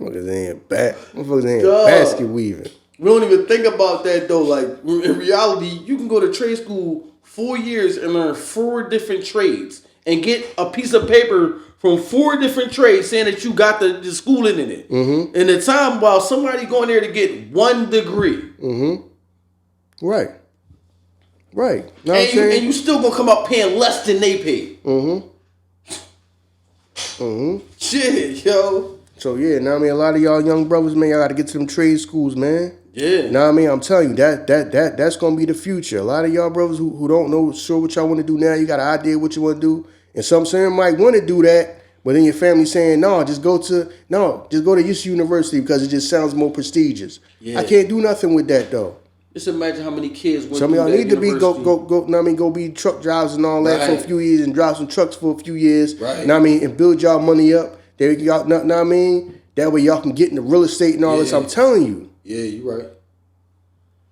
Motherfuckers in basket weaving. We don't even think about that though. Like in reality, you can go to trade school 4 years and learn 4 different trades and get a piece of paper from 4 different trades saying that you got the schooling in it. Mm-hmm. In the time while somebody going there to get 1 degree. Mm-hmm. Right. Know and you still gonna come up paying less than they pay. Mm-hmm. Mm-hmm. Shit, yo. So yeah, now I mean a lot of y'all young brothers, man, y'all gotta get to them trade schools, man. Yeah. Now I mean, I'm telling you, that's gonna be the future. A lot of y'all brothers who don't know sure what y'all want to do now, you got an idea what you want to do. And some might want to do that, but then your family saying, just go to this university because it just sounds more prestigious. Yeah. I can't do nothing with that though. Just imagine how many kids went some of y'all need to be go be truck drivers and all that right. for a few years and drive some trucks for a few years. Right. Know what I mean? And build y'all money up. There y'all know what I mean? That way y'all can get into real estate and all this. I'm telling you. Yeah, you right.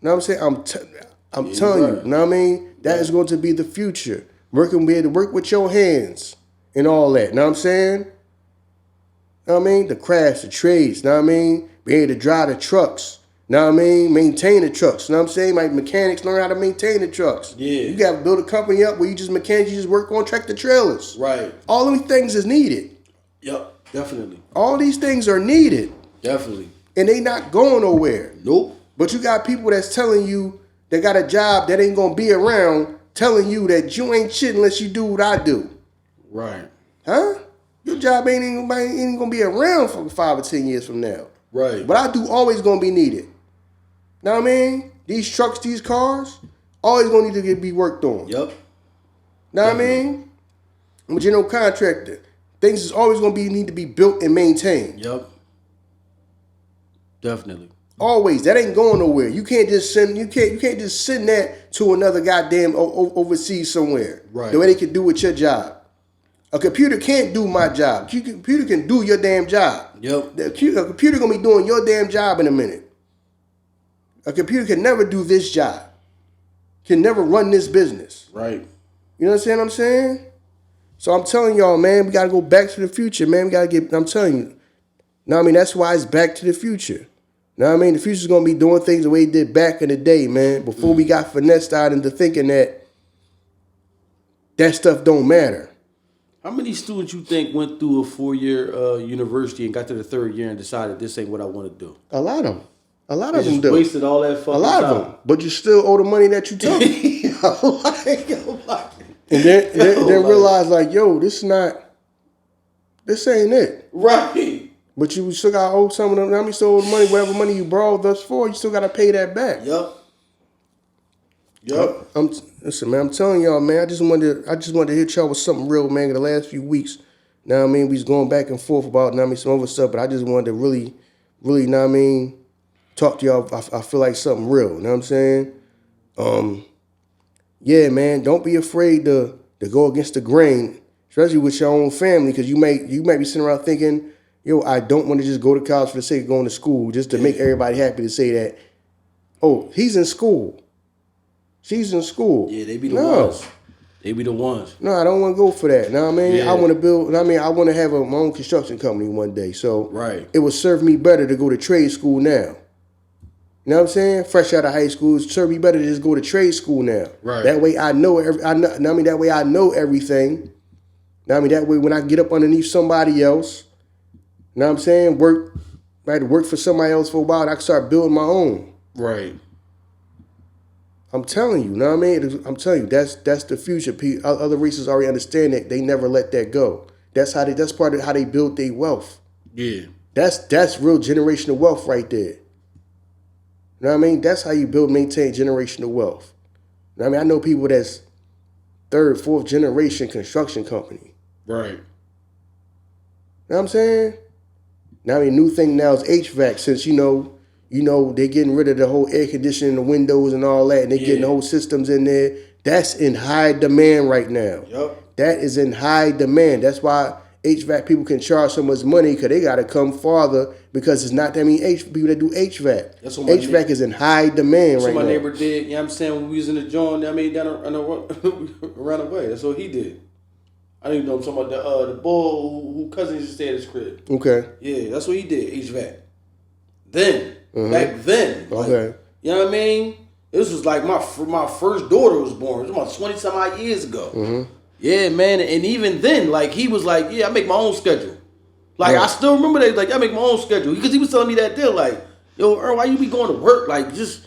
Know what I'm saying? I'm telling you, you know what I mean? That is going to be the future. Be able to work with your hands and all that. You know what I'm saying? You know what I mean? The crafts, the trades, you know what I mean? Be able to drive the trucks. You know what I mean? Maintain the trucks. You know what I'm saying? Like mechanics learn how to maintain the trucks. Yeah. You got to build a company up where you just mechanics, you just work on tractor trailers. Right. All of these things is needed. Yep, definitely. All these things are needed. Definitely. And they not going nowhere. Nope. But you got people that's telling you they got a job that ain't gonna be around, telling you that you ain't shit unless you do what I do. Right. Huh? Your job ain't gonna be around for 5 or 10 years from now. Right. What I do always gonna be needed. Know what I mean? These trucks, these cars, always gonna need to be worked on. Yep. Know what I mean? I'm a general contractor. Things is always gonna need to be built and maintained. Yep. Definitely. Always. That ain't going nowhere. You can't just send that to another goddamn overseas somewhere. Right. The way they can do with your job. A computer can't do my job. A computer can do your damn job. Yep. A computer gonna be doing your damn job in a minute. A computer can never do this job. Can never run this business. Right. You know what I'm saying? So I'm telling y'all, man, we gotta go back to the future, man. I'm telling you. Know what I mean? That's why it's back to the future. Know what I mean? The future's gonna be doing things the way it did back in the day, man. Before we got finessed out into thinking that stuff don't matter. How many students you think went through a 4-year university and got to the 3rd year and decided this ain't what I want to do? A lot of them. A lot They of them just do. wasted all that fucking A lot time. of them. But you still owe the money that you took. And then realize like, yo, this ain't it. Right. But you still got to owe some of them. I mean, still owe the money, whatever money you borrowed thus far, you still got to pay that back. Yep. Listen, man, I'm telling y'all, man, I just wanted to hit y'all with something real, man, in the last few weeks. Now, I mean, we was going back and forth about, some other stuff, but I just wanted to really, talk to y'all. I feel like something real, you know what I'm saying? Yeah, man, don't be afraid to go against the grain, especially with your own family, because you might be sitting around thinking, yo, I don't want to just go to college for the sake of going to school, just to make everybody happy to say that, oh, he's in school. She's in school. Yeah, they be the ones. They be the ones. No, I don't want to go for that. Know what I mean? Yeah. I want to build, I want to have my own construction company one day. So Right. It would serve me better to go to trade school now. You know what I'm saying? Fresh out of high school, it serve me better to just go to trade school now. Right. That way I know that way I know everything. That way when I get up underneath somebody else, you know what I'm saying? Work for somebody else for a while, and I can start building my own. Right. I'm telling you, know what I mean? I'm telling you, that's the future. Other races already understand that. They never let that go. That's part of how they build their wealth. Yeah. That's real generational wealth right there. You know what I mean? That's how you maintain generational wealth. You know what I mean? I know people that's 3rd, 4th generation construction company. Right. You know what I'm saying? Now, new thing now is HVAC, since they're getting rid of the whole air conditioning, the windows and all that, and they're getting the whole systems in there. That's in high demand right now. Yep. That is in high demand. That's why HVAC people can charge so much money, because they got to come farther, because it's not that many people that do HVAC. That's what HVAC is in high demand right now. That's what my neighbor did. You know what I'm saying? When we was in the joint, ran away. That's what he did. I didn't even know I'm talking about the boy who cousin used to stay at his crib. Okay. Yeah, that's what he did, HVAC. Back then. Okay. You know what I mean? This was like my first daughter was born. It was about 20-some odd years ago. Mm-hmm. Yeah, man. And even then, like, he was like, yeah, I make my own schedule. Like, Right. I still remember that. Like, I make my own schedule. Because he was telling me that deal. Like, yo, Ern, why you be going to work? Like, just...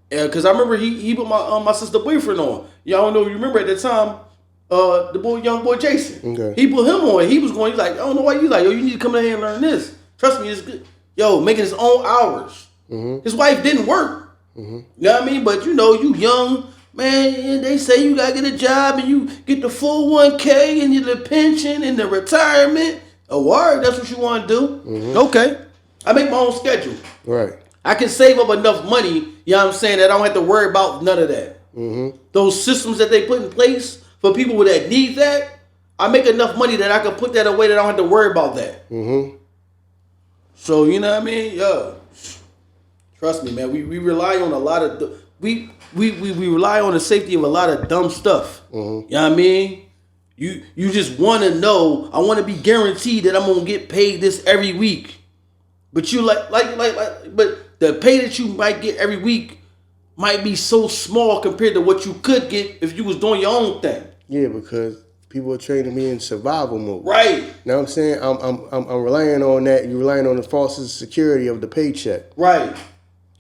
Because I remember he put my sister boyfriend on. Y'all don't know if you remember at the time, the young boy Jason. Okay. He put him on. He was going, he's like, I don't know why you like, yo, you need to come in here and learn this. Trust me, it's good. Yo, making his own hours. Mm-hmm. His wife didn't work. Mm-hmm. You know what I mean? But you young, man, they say you got to get a job and you get the full 1K and the pension and the retirement. A word, that's what you want to do. Mm-hmm. Okay. I make my own schedule. Right. I can save up enough money, you know what I'm saying, that I don't have to worry about none of that. Mm-hmm. Those systems that they put in place for people that need that, I make enough money that I can put that away that I don't have to worry about that. Mm-hmm. So, you know what I mean? Yo, trust me, man. We rely on a lot of we rely on the safety of a lot of dumb stuff. Mm-hmm. You know what I mean? You just want to know. I want to be guaranteed that I'm gonna get paid this every week. But you but the pay that you might get every week might be so small compared to what you could get if you was doing your own thing. Yeah, because people are trained to be in survival mode. Right. You know what I'm saying? I'm relying on that. You're relying on the false security of the paycheck. Right.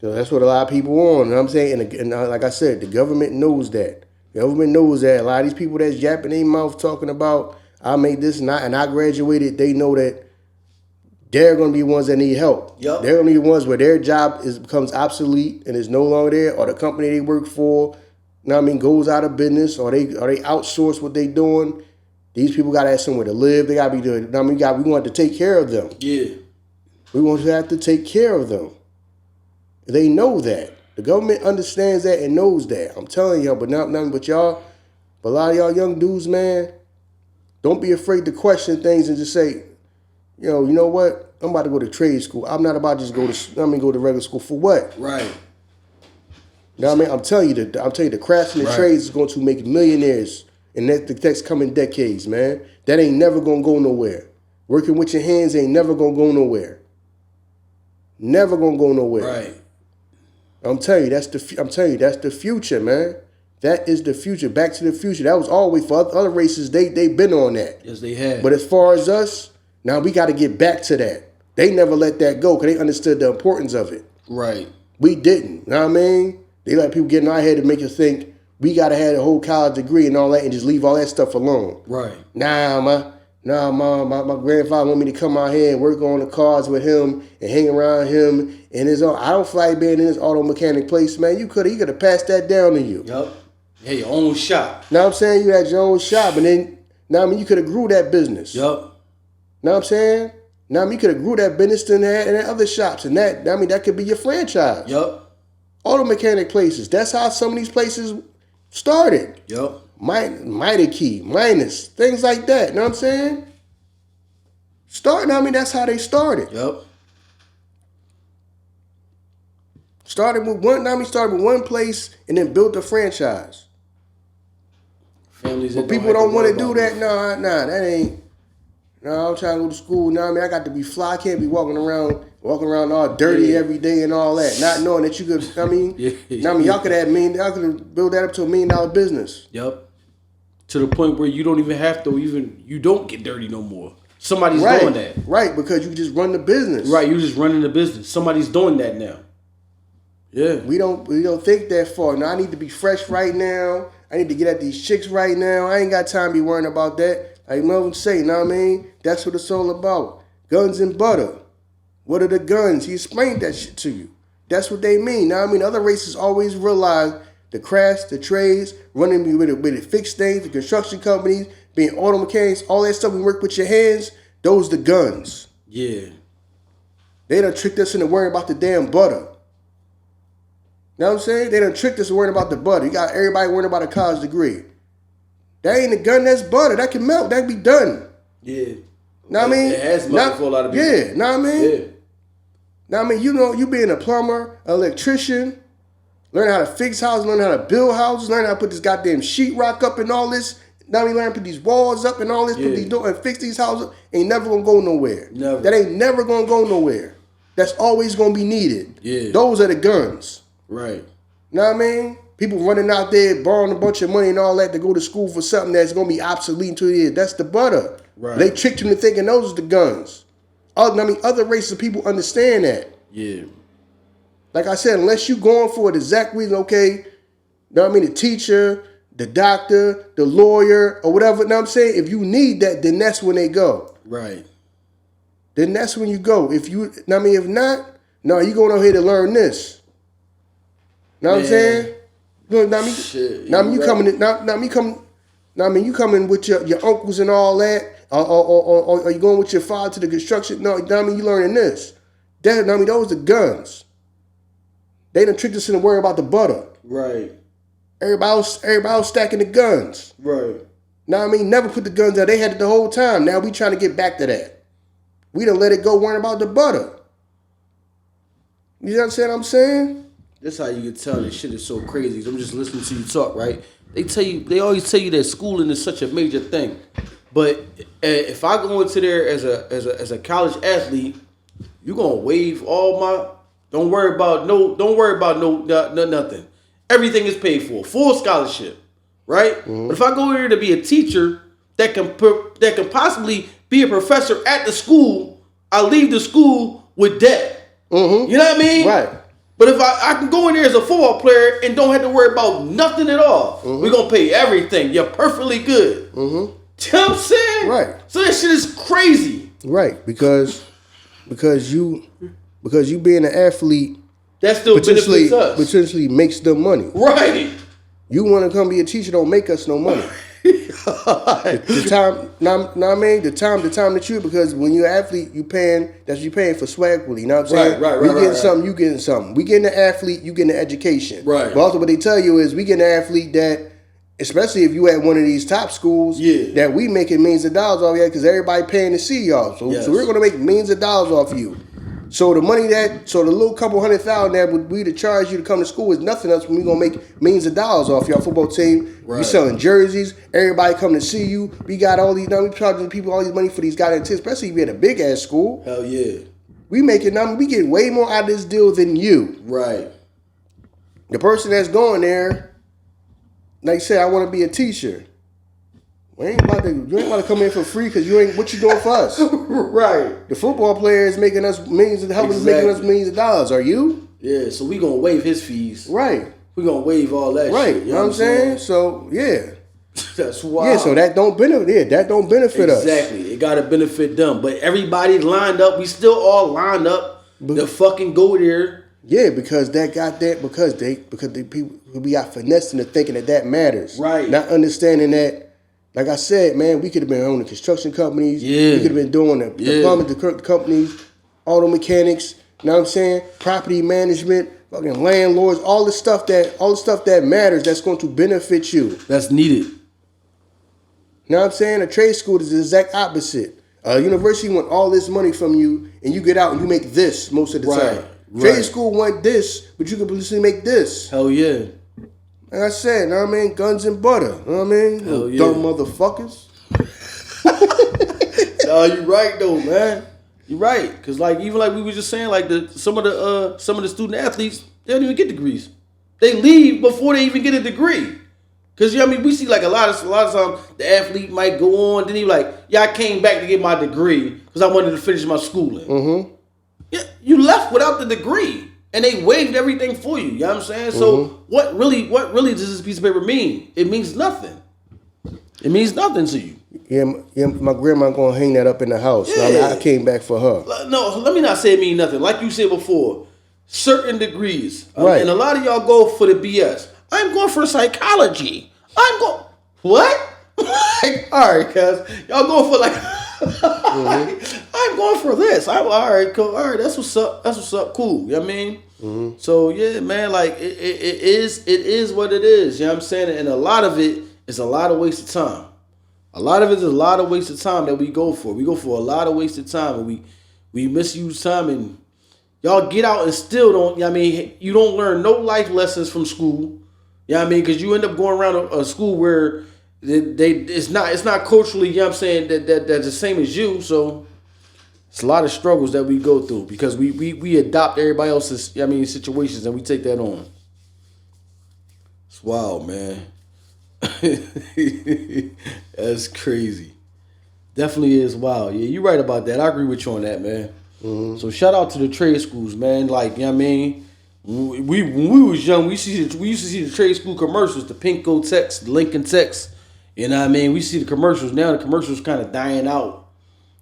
So that's what a lot of people want. You know what I'm saying? And like I said, the government knows that. The government knows that. A lot of these people that's yapping their mouth talking about, I made this and I graduated, they know that they're going to be the ones that need help. Yep. They're going to be the ones where their job becomes obsolete and is no longer there, or the company they work for, you know what I mean, goes out of business, or they outsource what they doing. These people got to have somewhere to live. They got to be doing. I mean, we want to take care of them. Yeah. We want to have to take care of them. They know that. The government understands that and knows that. I'm telling y'all, but not nothing but y'all. But a lot of y'all young dudes, man, don't be afraid to question things and just say, you know what? I'm about to go to trade school. I'm not about to just go to regular school for what? Right. You know what I mean? I'm telling you, the crafts and the trades is going to make millionaires in the next coming decades, man. That ain't never gonna go nowhere. Working with your hands ain't never gonna go nowhere. Never gonna go nowhere. Right. I'm telling you, that's the future, man. That is the future. Back to the future. That was always for other races. They been on that. Yes, they have. But as far as us, now we got to get back to that. They never let that go because they understood the importance of it. Right. We didn't. You know what I mean? They let people get in our head to make us think we got to have a whole college degree and all that and just leave all that stuff alone. Right. My grandfather want me to come out here and work on the cars with him and hang around him and his own. I don't fly being in his auto mechanic place, man. He could have passed that down to you. Yup. You had your own shop. Now I'm saying you had your own shop, and then now I mean you could have grew that business. Yup. Know what I'm saying? Now I mean you could have grew that business in other shops, and that could be your franchise. Yup. Auto mechanic places. That's how some of these places started. Yup. Mighty Key, Minus, things like that. You know what I'm saying? That's how they started. Yup. Started with one place and then built a franchise. Families. But people don't want to do that. Nah, that ain't. No, I'm trying to go to school. Now I mean I got to be fly. I can't be walking around all dirty every day and all that. Not knowing that you could. I mean, y'all could have built that up to $1 million business. Yep. To the point where you don't even have to you don't get dirty no more. Somebody's doing that. Right, because you just run the business. Right, you just running the business. Somebody's doing that now. Yeah. We don't think that far. Now I need to be fresh right now. I need to get at these chicks right now. I ain't got time to be worrying about that. Like Melvin say, you know what I mean? That's what it's all about. Guns and butter. What are the guns? He explained that shit to you. That's what they mean. Now I mean, other races always realize the crafts, the trades, running with the fixed things, the construction companies, being auto mechanics, all that stuff. We work with your hands. Those the guns. Yeah. They done tricked us into worrying about the damn butter. You know what I'm saying? They done tricked us into worrying about the butter. You got everybody worrying about a college degree. That ain't a gun, that's butter. That can melt. That can be done. Yeah. Know what I mean? It has melted for a lot of people. Yeah, know what I mean? Yeah. Know what I mean? You being a plumber, electrician, learn how to fix houses, learn how to build houses, learn how to put this goddamn sheetrock up and all this. Now we learn how to put these walls up and all this, put these doors and fix these houses. Ain't never gonna go nowhere. Never. That ain't never gonna go nowhere. That's always gonna be needed. Yeah. Those are the guns. Right. Know what I mean? People running out there borrowing a bunch of money and all that to go to school for something that's gonna be obsolete in 2 years. That's the butter. Right. They tricked you into thinking those are the guns. Other races of people understand that. Yeah. Like I said, unless you going for the exact reason, okay, know what I mean, the teacher, the doctor, the lawyer, or whatever, know what I'm saying? If you need that, then that's when they go. Right. Then that's when you go. If not, no, you going over here to learn this. Know what I'm saying? You know, you coming with your uncles and all that, or are you going with your father to the construction? No, you learning this. Those are guns. They done tricked us into worrying about the butter. Right. Everybody else stacking the guns. Right. Never put the guns out. They had it the whole time. Now we trying to get back to that. We done let it go worrying about the butter. You understand what I'm saying? This how you can tell this shit is so crazy. I'm just listening to you talk, right? They always tell you that schooling is such a major thing. But if I go into there as a college athlete, you're gonna waive all my. Don't worry about nothing. Everything is paid for, full scholarship, right? But if I go here to be a teacher that can possibly be a professor at the school, I leave the school with debt. You know what I mean? Right. But if I can go in there as a football player and don't have to worry about nothing at all, we're gonna pay everything. You're perfectly good. You know what I'm saying? Right. So that shit is crazy. Right, because you being an athlete That still benefits us. potentially makes them money. Right. You want to come be a teacher, don't make us no money. The time, the time that you, because when you're an athlete, you paying for swag, you know what I'm saying? Right, we getting something, you getting something. We getting an athlete, you getting an education. Right. But also what they tell you is we getting an athlete that, especially if you at one of these top schools, that we making millions of dollars off because everybody paying to see y'all. So we're gonna make millions of dollars off of you. So the money the little couple $100,000 that would be to charge you to come to school is nothing else when we gonna make millions of dollars off your football team. Right. We selling jerseys, everybody come to see you. We got all these, we charging people all these money for these goddamn tickets, especially if you're at a big ass school. Hell yeah. We we get way more out of this deal than you. Right. The person that's going there, like you said, I want to be a teacher. You ain't about to come in for free because you ain't what you doing for us. Right. The football player is making us millions of helping making us millions of dollars. Are you? Yeah, so we gonna waive his fees. Right. We gonna waive all that right. shit. You know what I'm saying? So yeah. That's wild. Yeah, so that don't benefit us. Exactly. It gotta benefit them. But everybody lined up, we still all lined up to fucking go there. Yeah, because they people we got finessed into thinking that matters. Right. Not understanding that. Like I said, man, we could have been owning construction companies. Yeah. We could have been doing the plumbing, the companies, auto mechanics. You know what I'm saying? Property management, fucking landlords, all the stuff that matters. That's going to benefit you. That's needed. You know what I'm saying? A trade school is the exact opposite. A university want all this money from you, and you get out and you make this most of the time. Trade school want this, but you can potentially make this. Hell yeah. Like I said, you know what I mean? Guns and butter. You know what I mean? Hell yeah. Dumb motherfuckers. No, you right though, man. You right. Cause like even like we were just saying, like some of the student athletes, they don't even get degrees. They leave before they even get a degree. Cause you know what I mean, we see like a lot of times the athlete might go on, then he like, yeah, I came back to get my degree because I wanted to finish my schooling. Yeah, you left without the degree. And they waived everything for you. You know what I'm saying? So what really does this piece of paper mean? It means nothing. It means nothing to you. Yeah, my grandma gonna hang that up in the house. Yeah. So I came back for her. No, let me not say it mean nothing. Like you said before, certain degrees. Right. And a lot of y'all go for the BS. I'm going for psychology. What? Like, all right, cuz. Y'all going for like... I'm going for this. All right, cool. All right, that's what's up. That's what's up. Cool. You know what I mean? So yeah, man, like it is what it is. You know what I'm saying? And a lot of it is a lot of wasted time. A lot of it is a lot of wasted time that we go for. We go for a lot of wasted time, and we misuse time, and y'all get out and still don't. You know what I mean? You don't learn no life lessons from school. You know what I mean? Because you end up going around a school where it's not culturally, you know what I'm saying, that's the same as you. So it's a lot of struggles that we go through because we adopt everybody else's, you know what I mean, situations, and we take that on. It's wild, man. That's crazy. Definitely is wild. Yeah, you're right about that. I agree with you on that, man. So shout out to the trade schools, man. Like, you know what I mean? When we was young, we used to see the trade school commercials, the Pinko Techs, the Lincoln Techs. You know what I mean? We see the commercials. Now the commercials kind of dying out.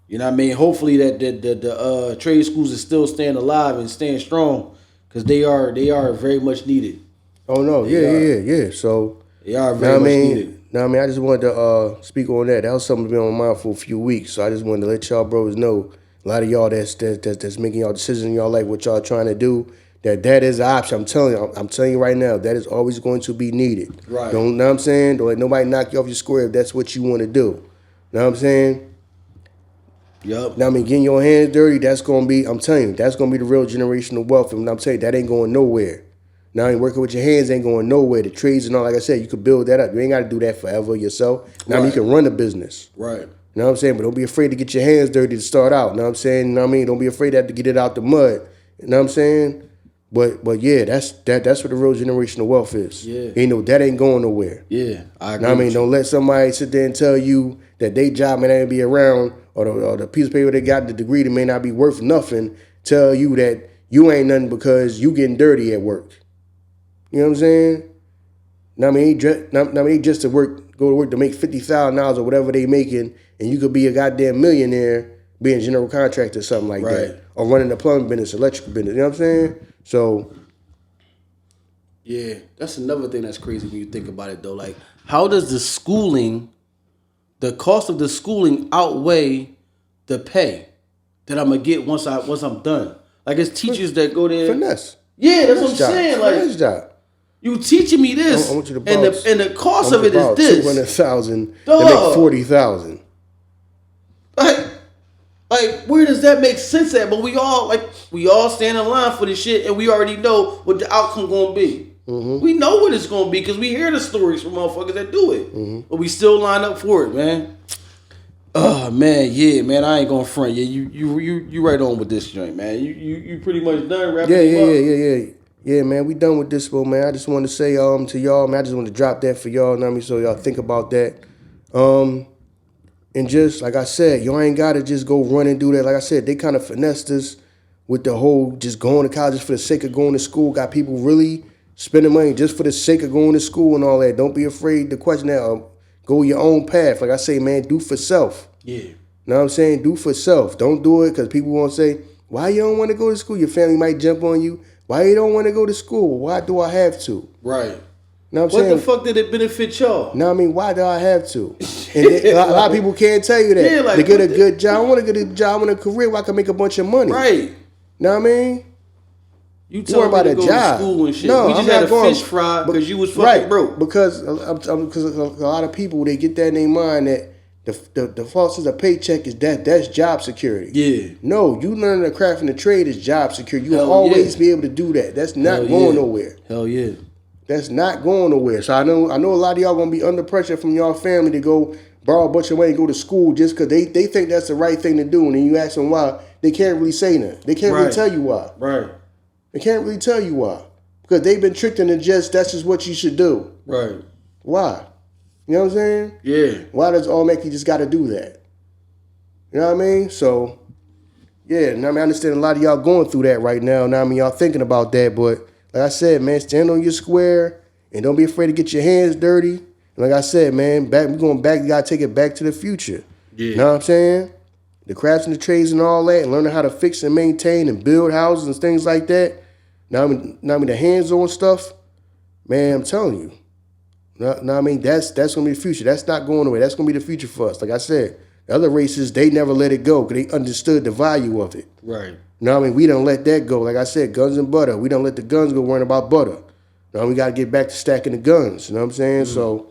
You know what I mean? Hopefully that the trade schools is still staying alive and staying strong because they are very much needed. Oh no, yeah. So they are very much needed. I mean, I just wanted to speak on that. That was something that's been on my mind for a few weeks. So I just wanted to let y'all bros know, a lot of y'all that's making y'all decisions in y'all life, what y'all trying to do. That is an option. I'm telling you right now, that is always going to be needed. Right. Don't know what I'm saying? Don't let nobody knock you off your square if that's what you want to do. Know what I'm saying? Yup. Now I mean, getting your hands dirty, that's gonna be, I'm telling you, that's gonna be the real generational wealth. And I'm telling you, that ain't going nowhere. Now, working with your hands ain't going nowhere. The trades and all, like I said, you could build that up. You ain't got to do that forever yourself. Now, you can run a business. Right. You know what I'm saying? But don't be afraid to get your hands dirty to start out. You know what I'm saying? You know what I mean? Don't be afraid to have to get it out the mud. You know what I'm saying? But yeah, that's what the real generational wealth is. Yeah. That ain't going nowhere. Yeah, I agree. You know what I mean? Don't let somebody sit there and tell you that they job may not be around, or the piece of paper they got, the degree that may not be worth nothing, tell you that you ain't nothing because you getting dirty at work. You know what I'm saying? Now I mean, they just go to work to make $50,000 or whatever they making, and you could be a goddamn millionaire being a general contractor or something like that, or running a plumbing business, electrical business. You know what I'm saying? So, yeah, that's another thing that's crazy when you think about it, though. Like, how does the cost of the schooling outweigh the pay that I'm gonna get once I'm done? Like, it's teachers that go there. Finesse. Yeah, that's what I'm saying. Like, finesse job. You teaching me this, I want you to and the cost of it is this. 200,000 to make 40,000. Like, where does that make sense at? But we all stand in line for this shit, and we already know what the outcome gonna be. Mm-hmm. We know what it's gonna be because we hear the stories from motherfuckers that do it, but we still line up for it, man. Oh man, yeah, man, I ain't gonna front. Yeah, you right on with this joint, man. You pretty much done wrapping up. Yeah, man, we done with this one, man. I just want to say to y'all, man, I just want to drop that for y'all, you know what I mean, so y'all think about that. And just like I said, y'all ain't gotta just go run and do that. Like I said, they kind of finessed us with the whole just going to college for the sake of going to school. Got people really spending money just for the sake of going to school and all that. Don't be afraid to question that. Go your own path. Like I say, man, do for self. Yeah. You know what I'm saying? Do for self. Don't do it because people won't say, why you don't want to go to school? Your family might jump on you. Why you don't want to go to school? Why do I have to? Right. You know what I'm saying? What the fuck did it benefit y'all? No, I mean, why do I have to? And a lot of people can't tell you that. Yeah, like, to get a good job, I want to get a job, I want a career where I can make a bunch of money. Right. You know what I mean? You talking about a job. To school and shit. No, we just had a fish fry because you was fucking broke. Because a lot of people, they get that in their mind that the false is a paycheck is that's job security. Yeah. No, you learn the craft and the trade is job security. You will always be able to do that. That's not going nowhere. Hell yeah. That's not going nowhere. So I know a lot of y'all gonna be under pressure from y'all family to go borrow a bunch of money and go to school just because they think that's the right thing to do. And then you ask them why, they can't really say nothing. They can't really tell you why. Right. They can't really tell you why. Because they've been tricked into that's just what you should do. Right. Why? You know what I'm saying? Yeah. Why does all make you just got to do that? You know what I mean? So, yeah, and I understand a lot of y'all going through that right now. Now, y'all thinking about that, but like I said, man, stand on your square and don't be afraid to get your hands dirty. And like I said, man, we're going back. You got to take it back to the future. Yeah. You know what I'm saying? The crafts and the trades and all that, and learning how to fix and maintain and build houses and things like that. Now, the hands-on stuff, man, I'm telling you. Now, I mean, that's going to be the future. That's not going away. That's going to be the future for us. Like I said, the other races, they never let it go because they understood the value of it. Right. Now, I mean, we don't let that go. Like I said, guns and butter. We don't let the guns go worrying about butter. Now, we got to get back to stacking the guns. You know what I'm saying? Mm-hmm. So,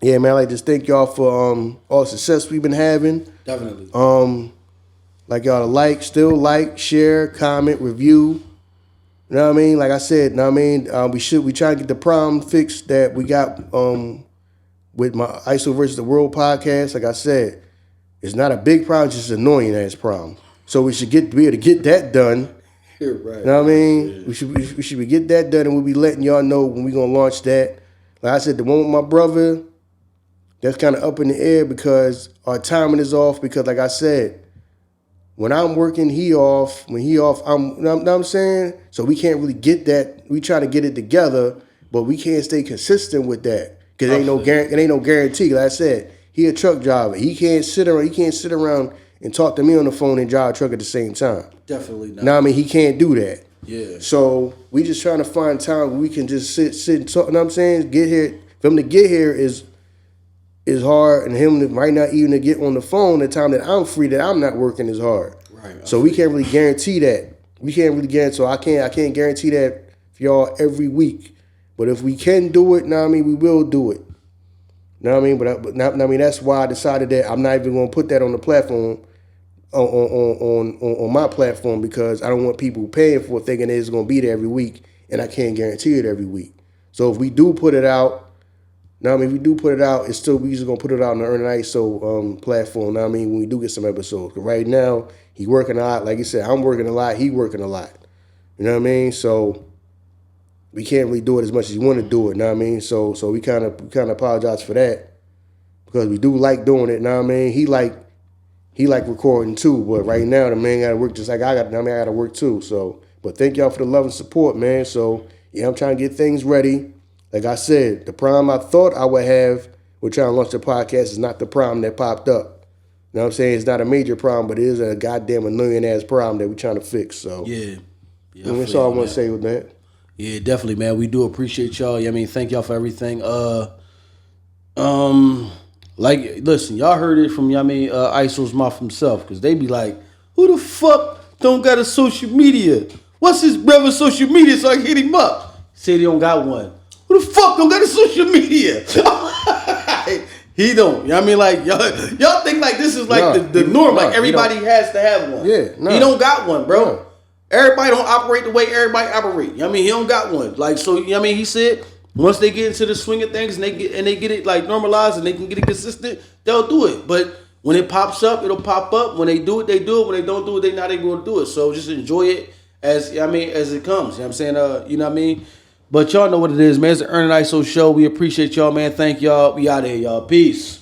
yeah, man, I like to thank y'all for all the success we've been having. Definitely. Like y'all to like, share, comment, review. You know what I mean? Like I said, you know what I mean? We try to get the problem fixed that we got with my ISO versus the World podcast. Like I said, it's not a big problem, it's just an annoying ass problem. So we should be able to get that done. You're right. You know what I mean? Yeah. We should get that done, and we'll be letting y'all know when we're gonna launch that. Like I said, the one with my brother, that's kind of up in the air because our timing is off. Because like I said, when I'm working, he off. When he off, you know what I'm saying? So we can't really get that. We try to get it together, but we can't stay consistent with that because it ain't no guarantee. Like I said, he a truck driver. He can't sit around and talk to me on the phone and drive a truck at the same time. Definitely not. Now I mean, he can't do that. Yeah. So we just trying to find time where we can just sit and talk. You know what I'm saying? Get here. For him to get here is hard, and him right now even to get on the phone the time that I'm free, that I'm not working, is hard. Right. So we can't really guarantee that. So I can't guarantee that for y'all every week. But if we can do it, now I mean, we will do it. Know what I mean? But that's why I decided that I'm not even going to put that on the platform, on my platform, because I don't want people paying for it thinking it's going to be there every week and I can't guarantee it every week. So if we do put it out, now I mean, if we do put it out, it's still we just gonna put it out on the Ern and Iso platform. Now I mean, when we do get some episodes, 'cause right now he working a lot. Like you said, I'm working a lot. He working a lot. You know what I mean? So we can't really do it as much as you want to do it. Know what I mean? So we kind of apologize for that because we do like doing it. Know what I mean? He like recording too, but right now the man got to work just like I got. I got to work too. So, but thank y'all for the love and support, man. So yeah, I'm trying to get things ready. Like I said, the problem I thought I would have with trying to launch the podcast is not the problem that popped up. You know what I'm saying? It's not a major problem, but it is a goddamn annoying-ass problem that we're trying to fix. So Yeah. that's all I want to say with that. Yeah, definitely, man. We do appreciate y'all. I mean, thank y'all for everything. Like, listen, y'all heard it from Iso's mouth himself, because they be like, who the fuck don't got a social media? What's his brother's social media so I can hit him up? Say he don't got one. Who the fuck don't got a social media? He don't. You know what I mean? Like, y'all think like this is like the norm. Like everybody has to have one. Yeah, He don't got one, bro. No. Everybody don't operate the way everybody operate. You know what I mean? He don't got one. Like, so, you know what I mean? He said once they get into the swing of things and they get it like normalized and they can get it consistent, they'll do it. But when it pops up, it'll pop up. When they do it, they do it. When they don't do it, they not able to do it. So just enjoy it as it comes. You know what I'm saying? You know what I mean? But y'all know what it is, man. It's the Ern and Iso show. We appreciate y'all, man. Thank y'all. We out of here, y'all. Peace.